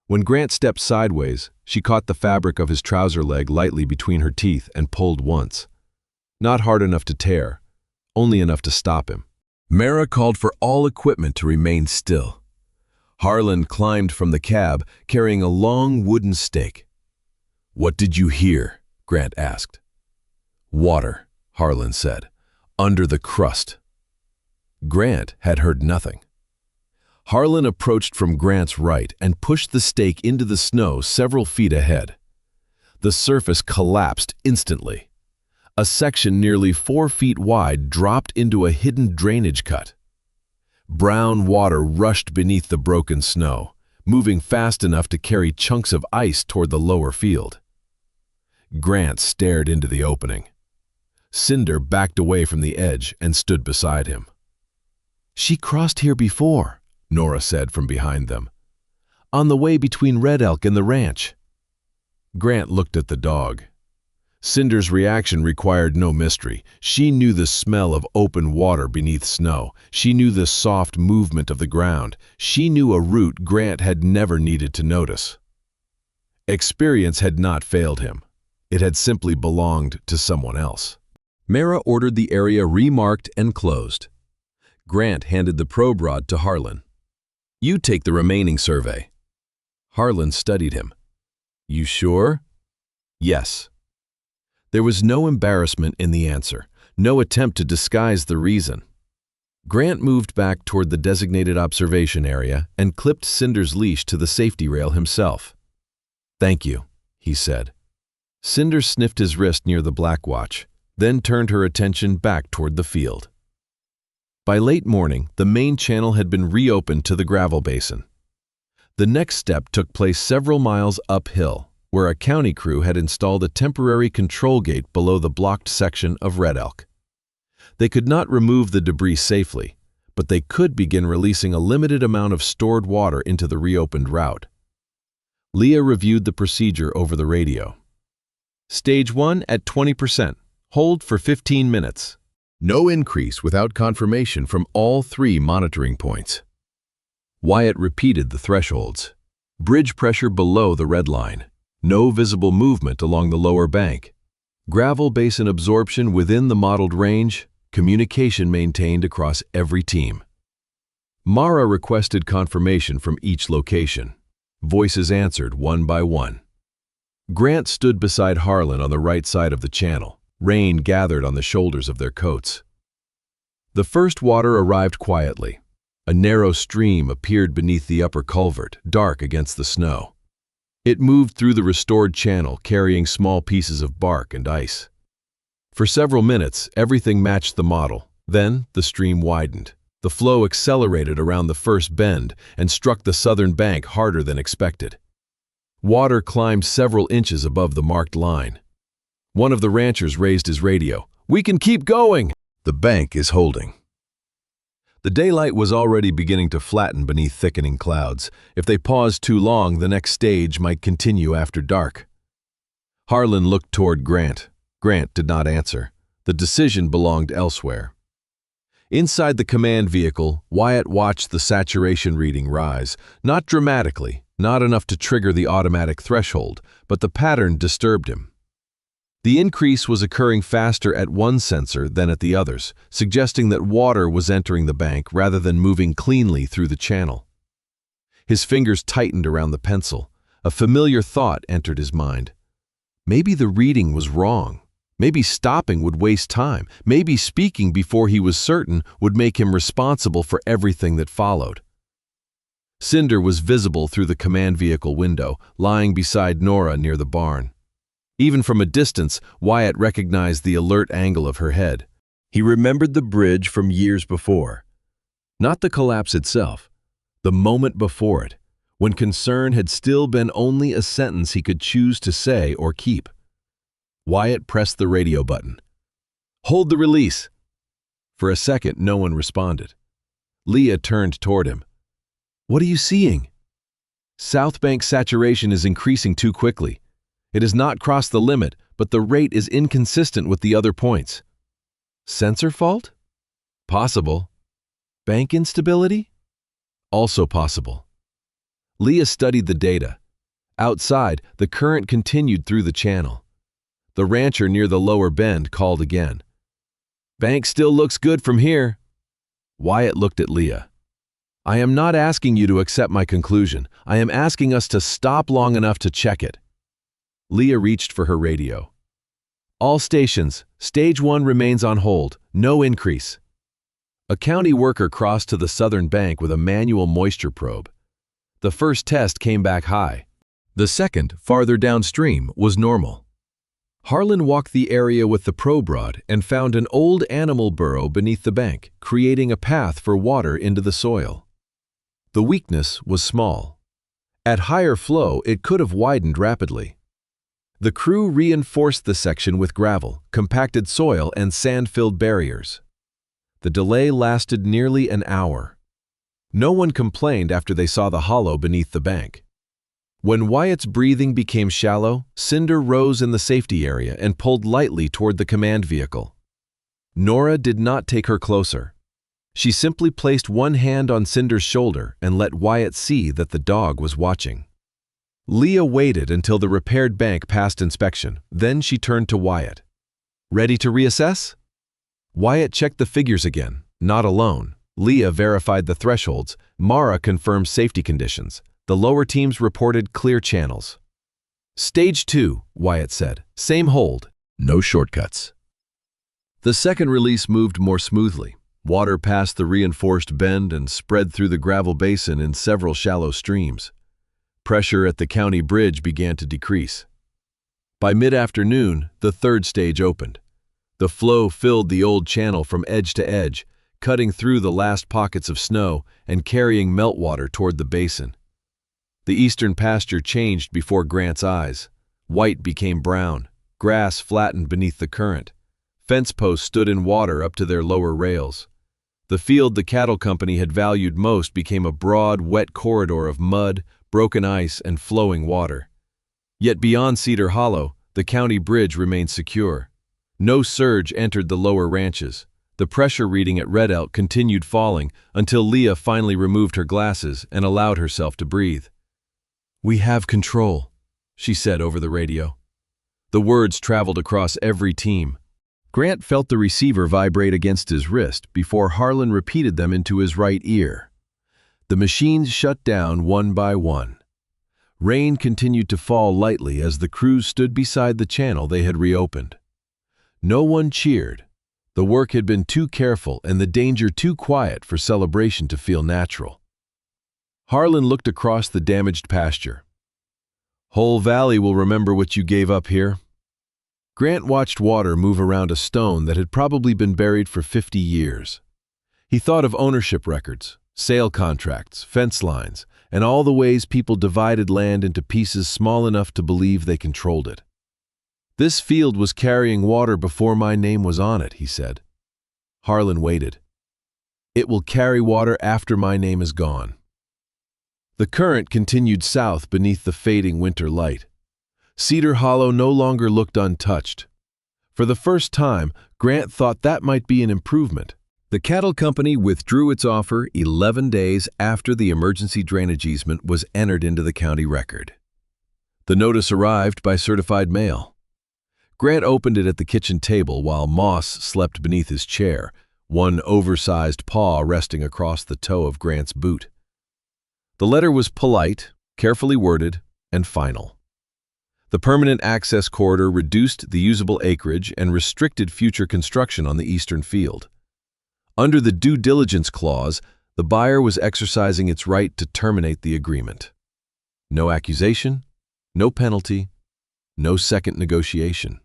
When Grant stepped sideways, she caught the fabric of his trouser leg lightly between her teeth and pulled once. Not hard enough to tear, only enough to stop him. Mara called for all equipment to remain still. Harlan climbed from the cab, carrying a long wooden stake. "What did you hear?" Grant asked. "Water," Harlan said, "under the crust." Grant had heard nothing. Harlan approached from Grant's right and pushed the stake into the snow several feet ahead. The surface collapsed instantly. A section nearly 4 feet wide dropped into a hidden drainage cut. Brown water rushed beneath the broken snow, moving fast enough to carry chunks of ice toward the lower field. Grant stared into the opening. Cinder backed away from the edge and stood beside him. "She crossed here before," Nora said from behind them. "On the way between Red Elk and the ranch." Grant looked at the dog. Cinder's reaction required no mystery. She knew the smell of open water beneath snow. She knew the soft movement of the ground. She knew a route Grant had never needed to notice. Experience had not failed him. It had simply belonged to someone else. Mara ordered the area remarked and closed. Grant handed the probe rod to Harlan. "You take the remaining survey." Harlan studied him. "You sure?" "Yes." There was no embarrassment in the answer, no attempt to disguise the reason. Grant moved back toward the designated observation area and clipped Cinder's leash to the safety rail himself. "Thank you," he said. Cinder sniffed his wrist near the black watch, then turned her attention back toward the field. By late morning, the main channel had been reopened to the gravel basin. The next step took place several miles uphill, where a county crew had installed a temporary control gate below the blocked section of Red Elk. They could not remove the debris safely, but they could begin releasing a limited amount of stored water into the reopened route. Leah reviewed the procedure over the radio. "Stage 1 at 20%. Hold for 15 minutes. No increase without confirmation from all 3 monitoring points." Wyatt repeated the thresholds. Bridge pressure below the red line. No visible movement along the lower bank. Gravel basin absorption within the modeled range. Communication maintained across every team. Mara requested confirmation from each location. Voices answered one by one. Grant stood beside Harlan on the right side of the channel. Rain gathered on the shoulders of their coats. The first water arrived quietly. A narrow stream appeared beneath the upper culvert, dark against the snow. It moved through the restored channel, carrying small pieces of bark and ice. For several minutes, everything matched the model. Then, the stream widened. The flow accelerated around the first bend and struck the southern bank harder than expected. Water climbed several inches above the marked line. One of the ranchers raised his radio. "We can keep going! The bank is holding." The daylight was already beginning to flatten beneath thickening clouds. If they paused too long, the next stage might continue after dark. Harlan looked toward Grant. Grant did not answer. The decision belonged elsewhere. Inside the command vehicle, Wyatt watched the saturation reading rise, not dramatically, not enough to trigger the automatic threshold, but the pattern disturbed him. The increase was occurring faster at one sensor than at the others, suggesting that water was entering the bank rather than moving cleanly through the channel. His fingers tightened around the pencil. A familiar thought entered his mind. Maybe the reading was wrong. Maybe stopping would waste time. Maybe speaking before he was certain would make him responsible for everything that followed. Cinder was visible through the command vehicle window, lying beside Nora near the barn. Even from a distance, Wyatt recognized the alert angle of her head. He remembered the bridge from years before. Not the collapse itself, the moment before it, when concern had still been only a sentence he could choose to say or keep. Wyatt pressed the radio button. "Hold the release!" For a second, no one responded. Leah turned toward him. "What are you seeing?" "South Bank saturation is increasing too quickly. It has not crossed the limit, but the rate is inconsistent with the other points." "Sensor fault?" "Possible." "Bank instability?" "Also possible." Leah studied the data. Outside, the current continued through the channel. The rancher near the lower bend called again. "Bank still looks good from here." Wyatt looked at Leah. "I am not asking you to accept my conclusion. I am asking us to stop long enough to check it." Leah reached for her radio. "All stations, stage 1 remains on hold, no increase." A county worker crossed to the southern bank with a manual moisture probe. The first test came back high. The second, farther downstream, was normal. Harlan walked the area with the probe rod and found an old animal burrow beneath the bank, creating a path for water into the soil. The weakness was small. At higher flow, it could have widened rapidly. The crew reinforced the section with gravel, compacted soil, and sand-filled barriers. The delay lasted nearly an hour. No one complained after they saw the hollow beneath the bank. When Wyatt's breathing became shallow, Cinder rose in the safety area and pulled lightly toward the command vehicle. Nora did not take her closer. She simply placed one hand on Cinder's shoulder and let Wyatt see that the dog was watching. Leah waited until the repaired bank passed inspection. Then she turned to Wyatt. "Ready to reassess?" Wyatt checked the figures again, not alone. Leah verified the thresholds. Mara confirmed safety conditions. The lower teams reported clear channels. "Stage 2, Wyatt said. "Same hold. No shortcuts." The second release moved more smoothly. Water passed the reinforced bend and spread through the gravel basin in several shallow streams. Pressure at the county bridge began to decrease. By mid-afternoon, the third stage opened. The flow filled the old channel from edge to edge, cutting through the last pockets of snow and carrying meltwater toward the basin. The eastern pasture changed before Grant's eyes. White became brown. Grass flattened beneath the current. Fence posts stood in water up to their lower rails. The field the cattle company had valued most became a broad, wet corridor of mud, broken ice, and flowing water. Yet beyond Cedar Hollow, the county bridge remained secure. No surge entered the lower ranches. The pressure reading at Red Elk continued falling until Leah finally removed her glasses and allowed herself to breathe. "We have control," she said over the radio. The words traveled across every team. Grant felt the receiver vibrate against his wrist before Harlan repeated them into his right ear. The machines shut down one by one. Rain continued to fall lightly as the crews stood beside the channel they had reopened. No one cheered. The work had been too careful and the danger too quiet for celebration to feel natural. Harlan looked across the damaged pasture. "Whole Valley will remember what you gave up here." Grant watched water move around a stone that had probably been buried for 50 years. He thought of ownership records, Sale contracts, fence lines, and all the ways people divided land into pieces small enough to believe they controlled it. "This field was carrying water before my name was on it," he said. Harlan waited. "It will carry water after my name is gone." The current continued south beneath the fading winter light. Cedar Hollow no longer looked untouched. For the first time, Grant thought that might be an improvement. The cattle company withdrew its offer 11 days after the emergency drainage easement was entered into the county record. The notice arrived by certified mail. Grant opened it at the kitchen table while Moss slept beneath his chair, one oversized paw resting across the toe of Grant's boot. The letter was polite, carefully worded, and final. The permanent access corridor reduced the usable acreage and restricted future construction on the eastern field. Under the due diligence clause, the buyer was exercising its right to terminate the agreement. No accusation, no penalty, no second negotiation.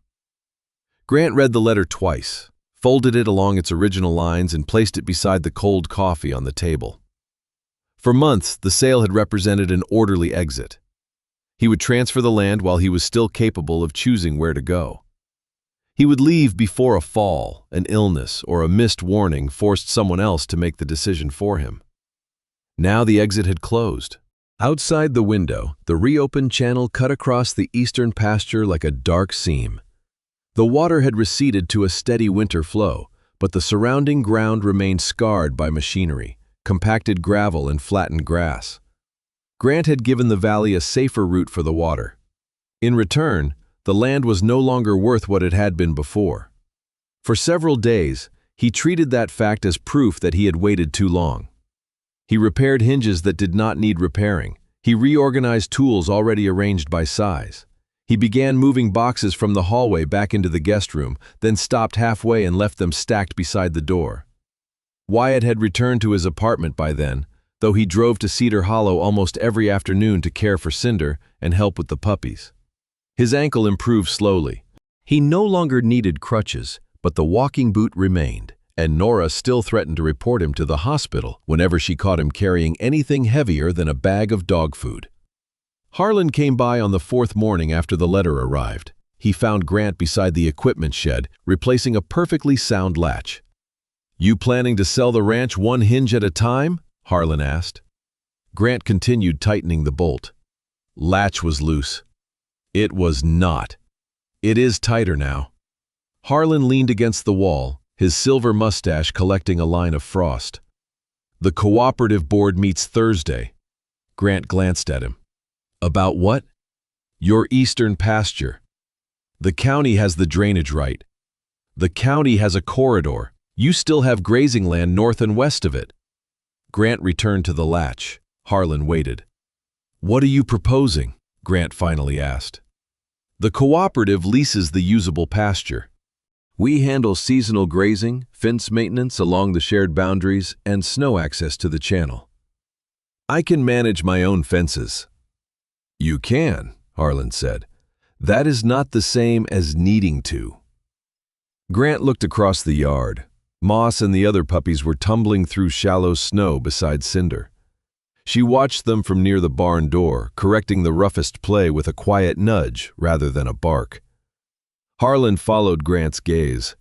Grant read the letter twice, folded it along its original lines, and placed it beside the cold coffee on the table. For months, the sale had represented an orderly exit. He would transfer the land while he was still capable of choosing where to go. He would leave before a fall, an illness, or a missed warning forced someone else to make the decision for him. Now the exit had closed. Outside the window, the reopened channel cut across the eastern pasture like a dark seam. The water had receded to a steady winter flow, but the surrounding ground remained scarred by machinery, compacted gravel and flattened grass. Grant had given the valley a safer route for the water. In return, the land was no longer worth what it had been before. For several days, he treated that fact as proof that he had waited too long. He repaired hinges that did not need repairing. He reorganized tools already arranged by size. He began moving boxes from the hallway back into the guest room, then stopped halfway and left them stacked beside the door. Wyatt had returned to his apartment by then, though he drove to Cedar Hollow almost every afternoon to care for Cinder and help with the puppies. His ankle improved slowly. He no longer needed crutches, but the walking boot remained, and Nora still threatened to report him to the hospital whenever she caught him carrying anything heavier than a bag of dog food. Harlan came by on the fourth morning after the letter arrived. He found Grant beside the equipment shed, replacing a perfectly sound latch. "You planning to sell the ranch one hinge at a time?" Harlan asked. Grant continued tightening the bolt. Latch was loose. It was not. It is tighter now. Harlan leaned against the wall, his silver mustache collecting a line of frost. "The cooperative board meets Thursday." Grant glanced at him. "About what?" "Your eastern pasture. The county has the drainage right. The county has a corridor. You still have grazing land north and west of it." Grant returned to the latch. Harlan waited. "What are you proposing?" Grant finally asked. "The cooperative leases the usable pasture. We handle seasonal grazing, fence maintenance along the shared boundaries, and snow access to the channel. I can manage my own fences." "You can," Harlan said. "That is not the same as needing to." Grant looked across the yard. Moss and the other puppies were tumbling through shallow snow beside Cinder. She watched them from near the barn door, correcting the roughest play with a quiet nudge rather than a bark. Harlan followed Grant's gaze.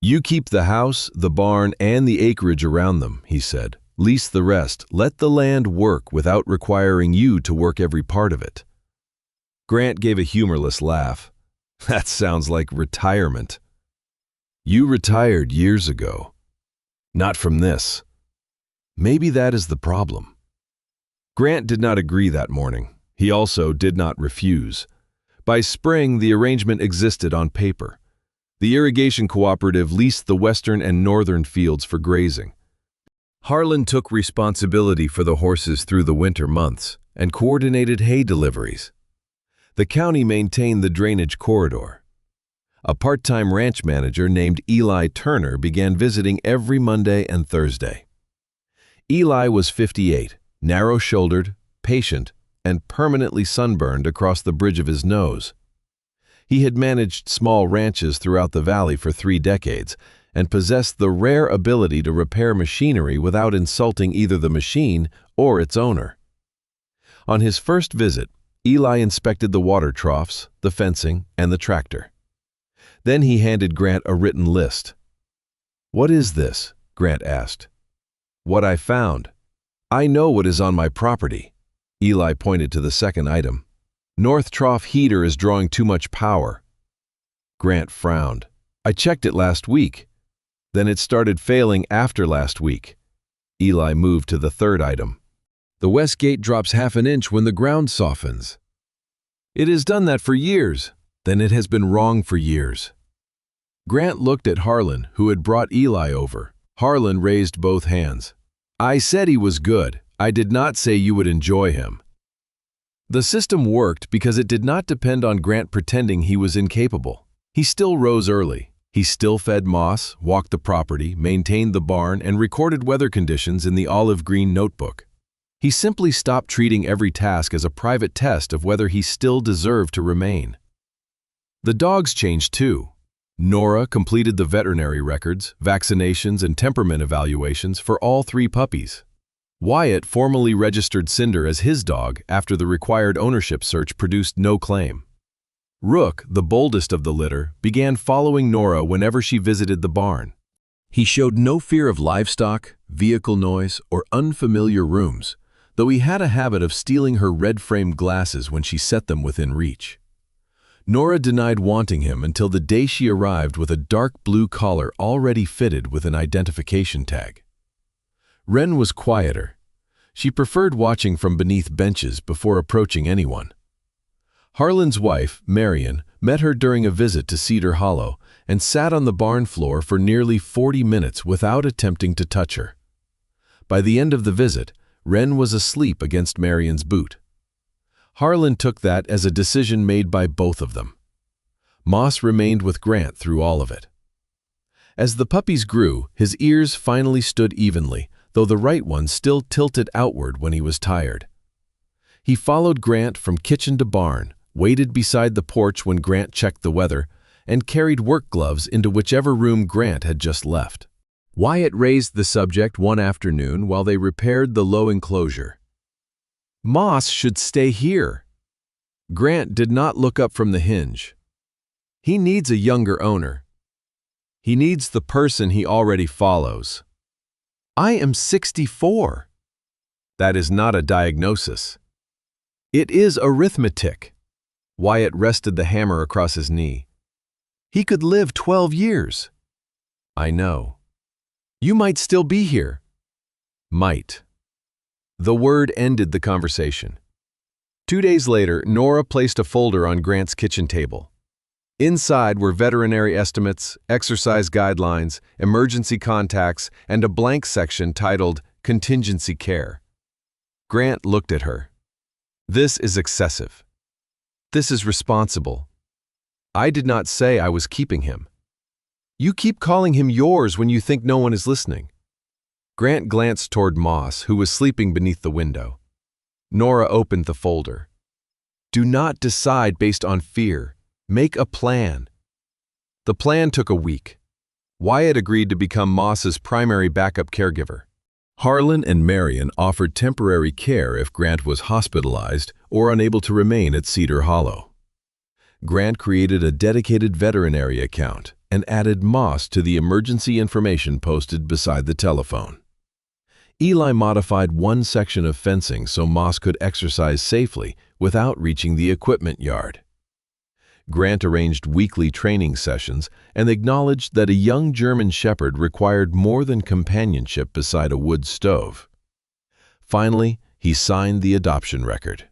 "You keep the house, the barn, and the acreage around them," he said. "Lease the rest. Let the land work without requiring you to work every part of it." Grant gave a humorless laugh. "That sounds like retirement." "You retired years ago. Not from this." "Maybe that is the problem." Grant did not agree that morning. He also did not refuse. By spring, the arrangement existed on paper. The irrigation cooperative leased the western and northern fields for grazing. Harlan took responsibility for the horses through the winter months and coordinated hay deliveries. The county maintained the drainage corridor. A part-time ranch manager named Eli Turner began visiting every Monday and Thursday. Eli was 58, narrow-shouldered, patient, and permanently sunburned across the bridge of his nose. He had managed small ranches throughout the valley for 3 decades and possessed the rare ability to repair machinery without insulting either the machine or its owner. On his first visit, Eli inspected the water troughs, the fencing, and the tractor. Then he handed Grant a written list. "What is this?" Grant asked. "What I found. I know what is on my property." Eli pointed to the second item. "North trough heater is drawing too much power." Grant frowned. "I checked it last week. Then it started failing after last week." Eli moved to the third item. "The west gate drops half an inch when the ground softens." "It has done that for years." "Then it has been wrong for years." Grant looked at Harlan, who had brought Eli over. Harlan raised both hands. "I said he was good. I did not say you would enjoy him." The system worked because it did not depend on Grant pretending he was incapable. He still rose early. He still fed Moss, walked the property, maintained the barn, and recorded weather conditions in the olive green notebook. He simply stopped treating every task as a private test of whether he still deserved to remain. The dogs changed too. Nora completed the veterinary records, vaccinations, and temperament evaluations for all 3 puppies. Wyatt formally registered Cinder as his dog after the required ownership search produced no claim. Rook, the boldest of the litter, began following Nora whenever she visited the barn. He showed no fear of livestock, vehicle noise, or unfamiliar rooms, though he had a habit of stealing her red-framed glasses when she set them within reach. Nora denied wanting him until the day she arrived with a dark blue collar already fitted with an identification tag. Wren was quieter. She preferred watching from beneath benches before approaching anyone. Harlan's wife, Marion, met her during a visit to Cedar Hollow and sat on the barn floor for nearly 40 minutes without attempting to touch her. By the end of the visit, Wren was asleep against Marion's boot. Harlan took that as a decision made by both of them. Moss remained with Grant through all of it. As the puppies grew, his ears finally stood evenly, though the right one still tilted outward when he was tired. He followed Grant from kitchen to barn, waited beside the porch when Grant checked the weather, and carried work gloves into whichever room Grant had just left. Wyatt raised the subject one afternoon while they repaired the low enclosure. "Moss should stay here." Grant did not look up from the hinge. "He needs a younger owner. He needs the person he already follows." "I am 64. "That is not a diagnosis." "It is arithmetic." Wyatt rested the hammer across his knee. "He could live 12 years. "I know." "You might still be here." "Might." The word ended the conversation. 2 days later, Nora placed a folder on Grant's kitchen table. Inside were veterinary estimates, exercise guidelines, emergency contacts, and a blank section titled Contingency Care. Grant looked at her. "This is excessive. This is responsible. I did not say I was keeping him. You keep calling him yours when you think no one is listening." Grant glanced toward Moss, who was sleeping beneath the window. Nora opened the folder. "Do not decide based on fear. Make a plan." The plan took a week. Wyatt agreed to become Moss's primary backup caregiver. Harlan and Marion offered temporary care if Grant was hospitalized or unable to remain at Cedar Hollow. Grant created a dedicated veterinary account and added Moss to the emergency information posted beside the telephone. Eli modified one section of fencing so Moss could exercise safely without reaching the equipment yard. Grant arranged weekly training sessions and acknowledged that a young German shepherd required more than companionship beside a wood stove. Finally, he signed the adoption record.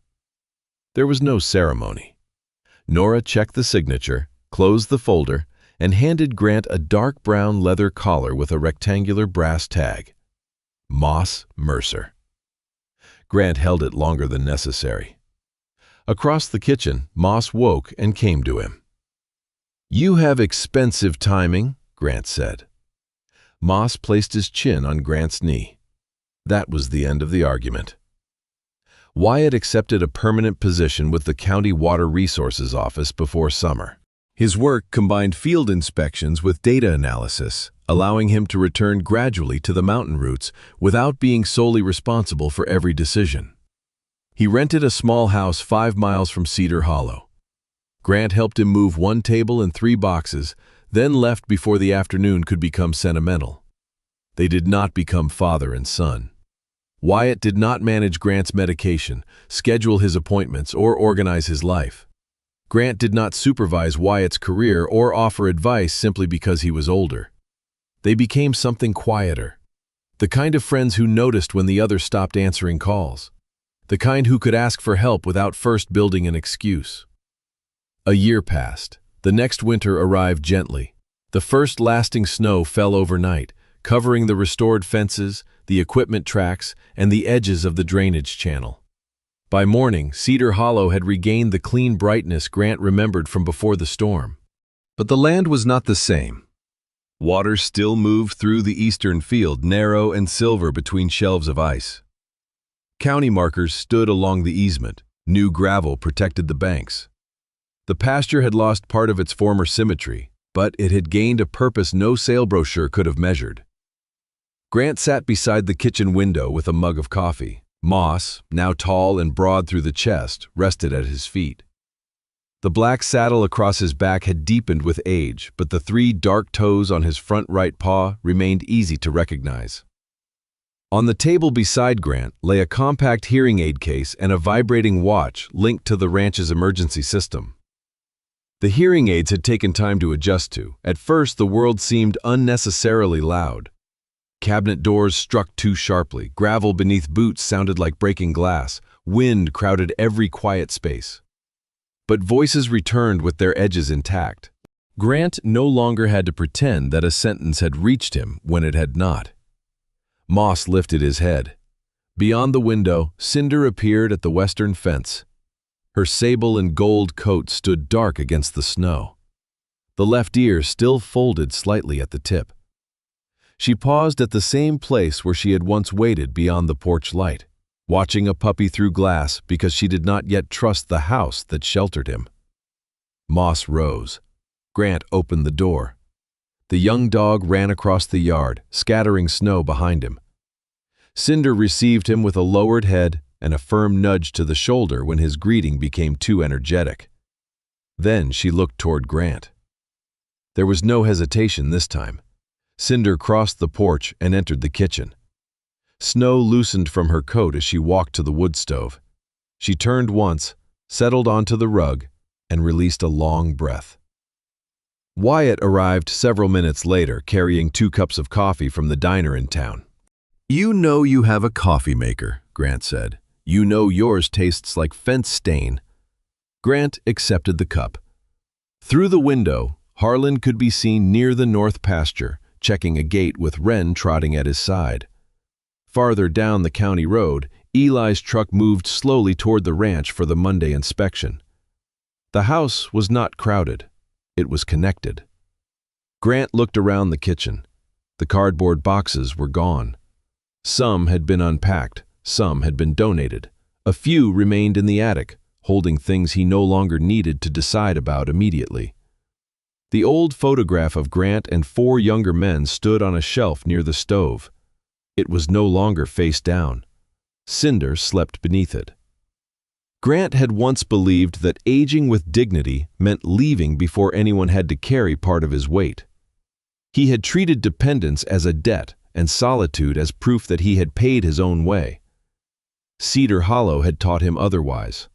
There was no ceremony. Nora checked the signature, closed the folder, and handed Grant a dark brown leather collar with a rectangular brass tag. Moss Mercer. Grant held it longer than necessary. Across the kitchen, Moss woke and came to him. "You have expensive timing," Grant said. Moss placed his chin on Grant's knee. That was the end of the argument. Wyatt accepted a permanent position with the County Water Resources Office before summer. His work combined field inspections with data analysis, allowing him to return gradually to the mountain routes without being solely responsible for every decision. He rented a small house 5 miles from Cedar Hollow. Grant helped him move 1 table and 3 boxes, then left before the afternoon could become sentimental. They did not become father and son. Wyatt did not manage Grant's medication, schedule his appointments, or organize his life. Grant did not supervise Wyatt's career or offer advice simply because he was older. They became something quieter. The kind of friends who noticed when the other stopped answering calls. The kind who could ask for help without first building an excuse. A year passed. The next winter arrived gently. The first lasting snow fell overnight, covering the restored fences, the equipment tracks, and the edges of the drainage channel. By morning, Cedar Hollow had regained the clean brightness Grant remembered from before the storm. But the land was not the same. Water still moved through the eastern field, narrow and silver between shelves of ice. County markers stood along the easement. New gravel protected the banks. The pasture had lost part of its former symmetry, but it had gained a purpose no sale brochure could have measured. Grant sat beside the kitchen window with a mug of coffee. Moss, now tall and broad through the chest, rested at his feet. The black saddle across his back had deepened with age, but the 3 dark toes on his front right paw remained easy to recognize. On the table beside Grant lay a compact hearing aid case and a vibrating watch linked to the ranch's emergency system. The hearing aids had taken time to adjust to. At first, the world seemed unnecessarily loud. Cabinet doors struck too sharply, gravel beneath boots sounded like breaking glass, wind crowded every quiet space. But voices returned with their edges intact. Grant no longer had to pretend that a sentence had reached him when it had not. Moss lifted his head. Beyond the window, Cinder appeared at the western fence. Her sable and gold coat stood dark against the snow. The left ear still folded slightly at the tip. She paused at the same place where she had once waited beyond the porch light, watching a puppy through glass because she did not yet trust the house that sheltered him. Moss rose. Grant opened the door. The young dog ran across the yard, scattering snow behind him. Cinder received him with a lowered head and a firm nudge to the shoulder when his greeting became too energetic. Then she looked toward Grant. There was no hesitation this time. Cinder crossed the porch and entered the kitchen. Snow loosened from her coat as she walked to the wood stove. She turned once, settled onto the rug, and released a long breath. Wyatt arrived several minutes later, carrying 2 cups of coffee from the diner in town. "You know you have a coffee maker," Grant said. "You know yours tastes like fence stain." Grant accepted the cup. Through the window, Harlan could be seen near the north pasture, checking a gate with Wren trotting at his side. Farther down the county road, Eli's truck moved slowly toward the ranch for the Monday inspection. The house was not crowded. It was connected. Grant looked around the kitchen. The cardboard boxes were gone. Some had been unpacked, some had been donated. A few remained in the attic, holding things he no longer needed to decide about immediately. The old photograph of Grant and 4 younger men stood on a shelf near the stove. It was no longer face down. Cinder slept beneath it. Grant had once believed that aging with dignity meant leaving before anyone had to carry part of his weight. He had treated dependence as a debt and solitude as proof that he had paid his own way. Cedar Hollow had taught him otherwise.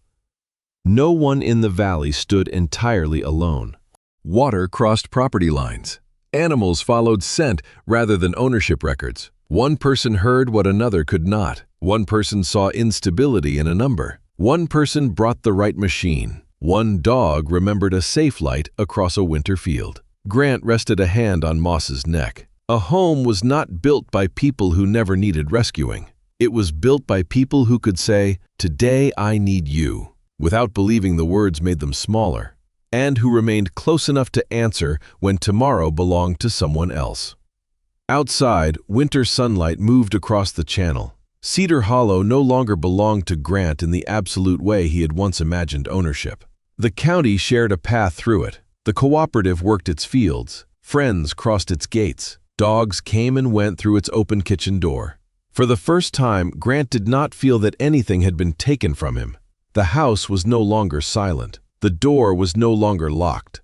No one in the valley stood entirely alone. Water crossed property lines. Animals followed scent rather than ownership records. One person heard what another could not. One person saw instability in a number. One person brought the right machine. One dog remembered a safe light across a winter field. Grant rested a hand on Moss's neck. A home was not built by people who never needed rescuing. It was built by people who could say, "Today I need you," without believing the words made them smaller, and who remained close enough to answer when tomorrow belonged to someone else. Outside, winter sunlight moved across the channel. Cedar Hollow no longer belonged to Grant in the absolute way he had once imagined ownership. The county shared a path through it. The cooperative worked its fields, friends crossed its gates, dogs came and went through its open kitchen door. For the first time, Grant did not feel that anything had been taken from him. The house was no longer silent. The door was no longer locked.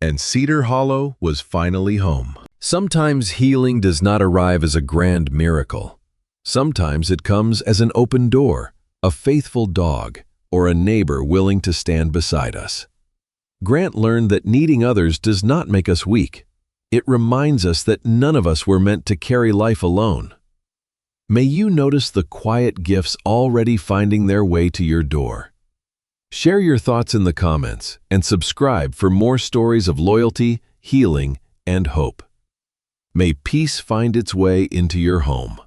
And Cedar Hollow was finally home. Sometimes healing does not arrive as a grand miracle. Sometimes it comes as an open door, a faithful dog, or a neighbor willing to stand beside us. Grant learned that needing others does not make us weak. It reminds us that none of us were meant to carry life alone. May you notice the quiet gifts already finding their way to your door. Share your thoughts in the comments and subscribe for more stories of loyalty, healing, and hope. May peace find its way into your home.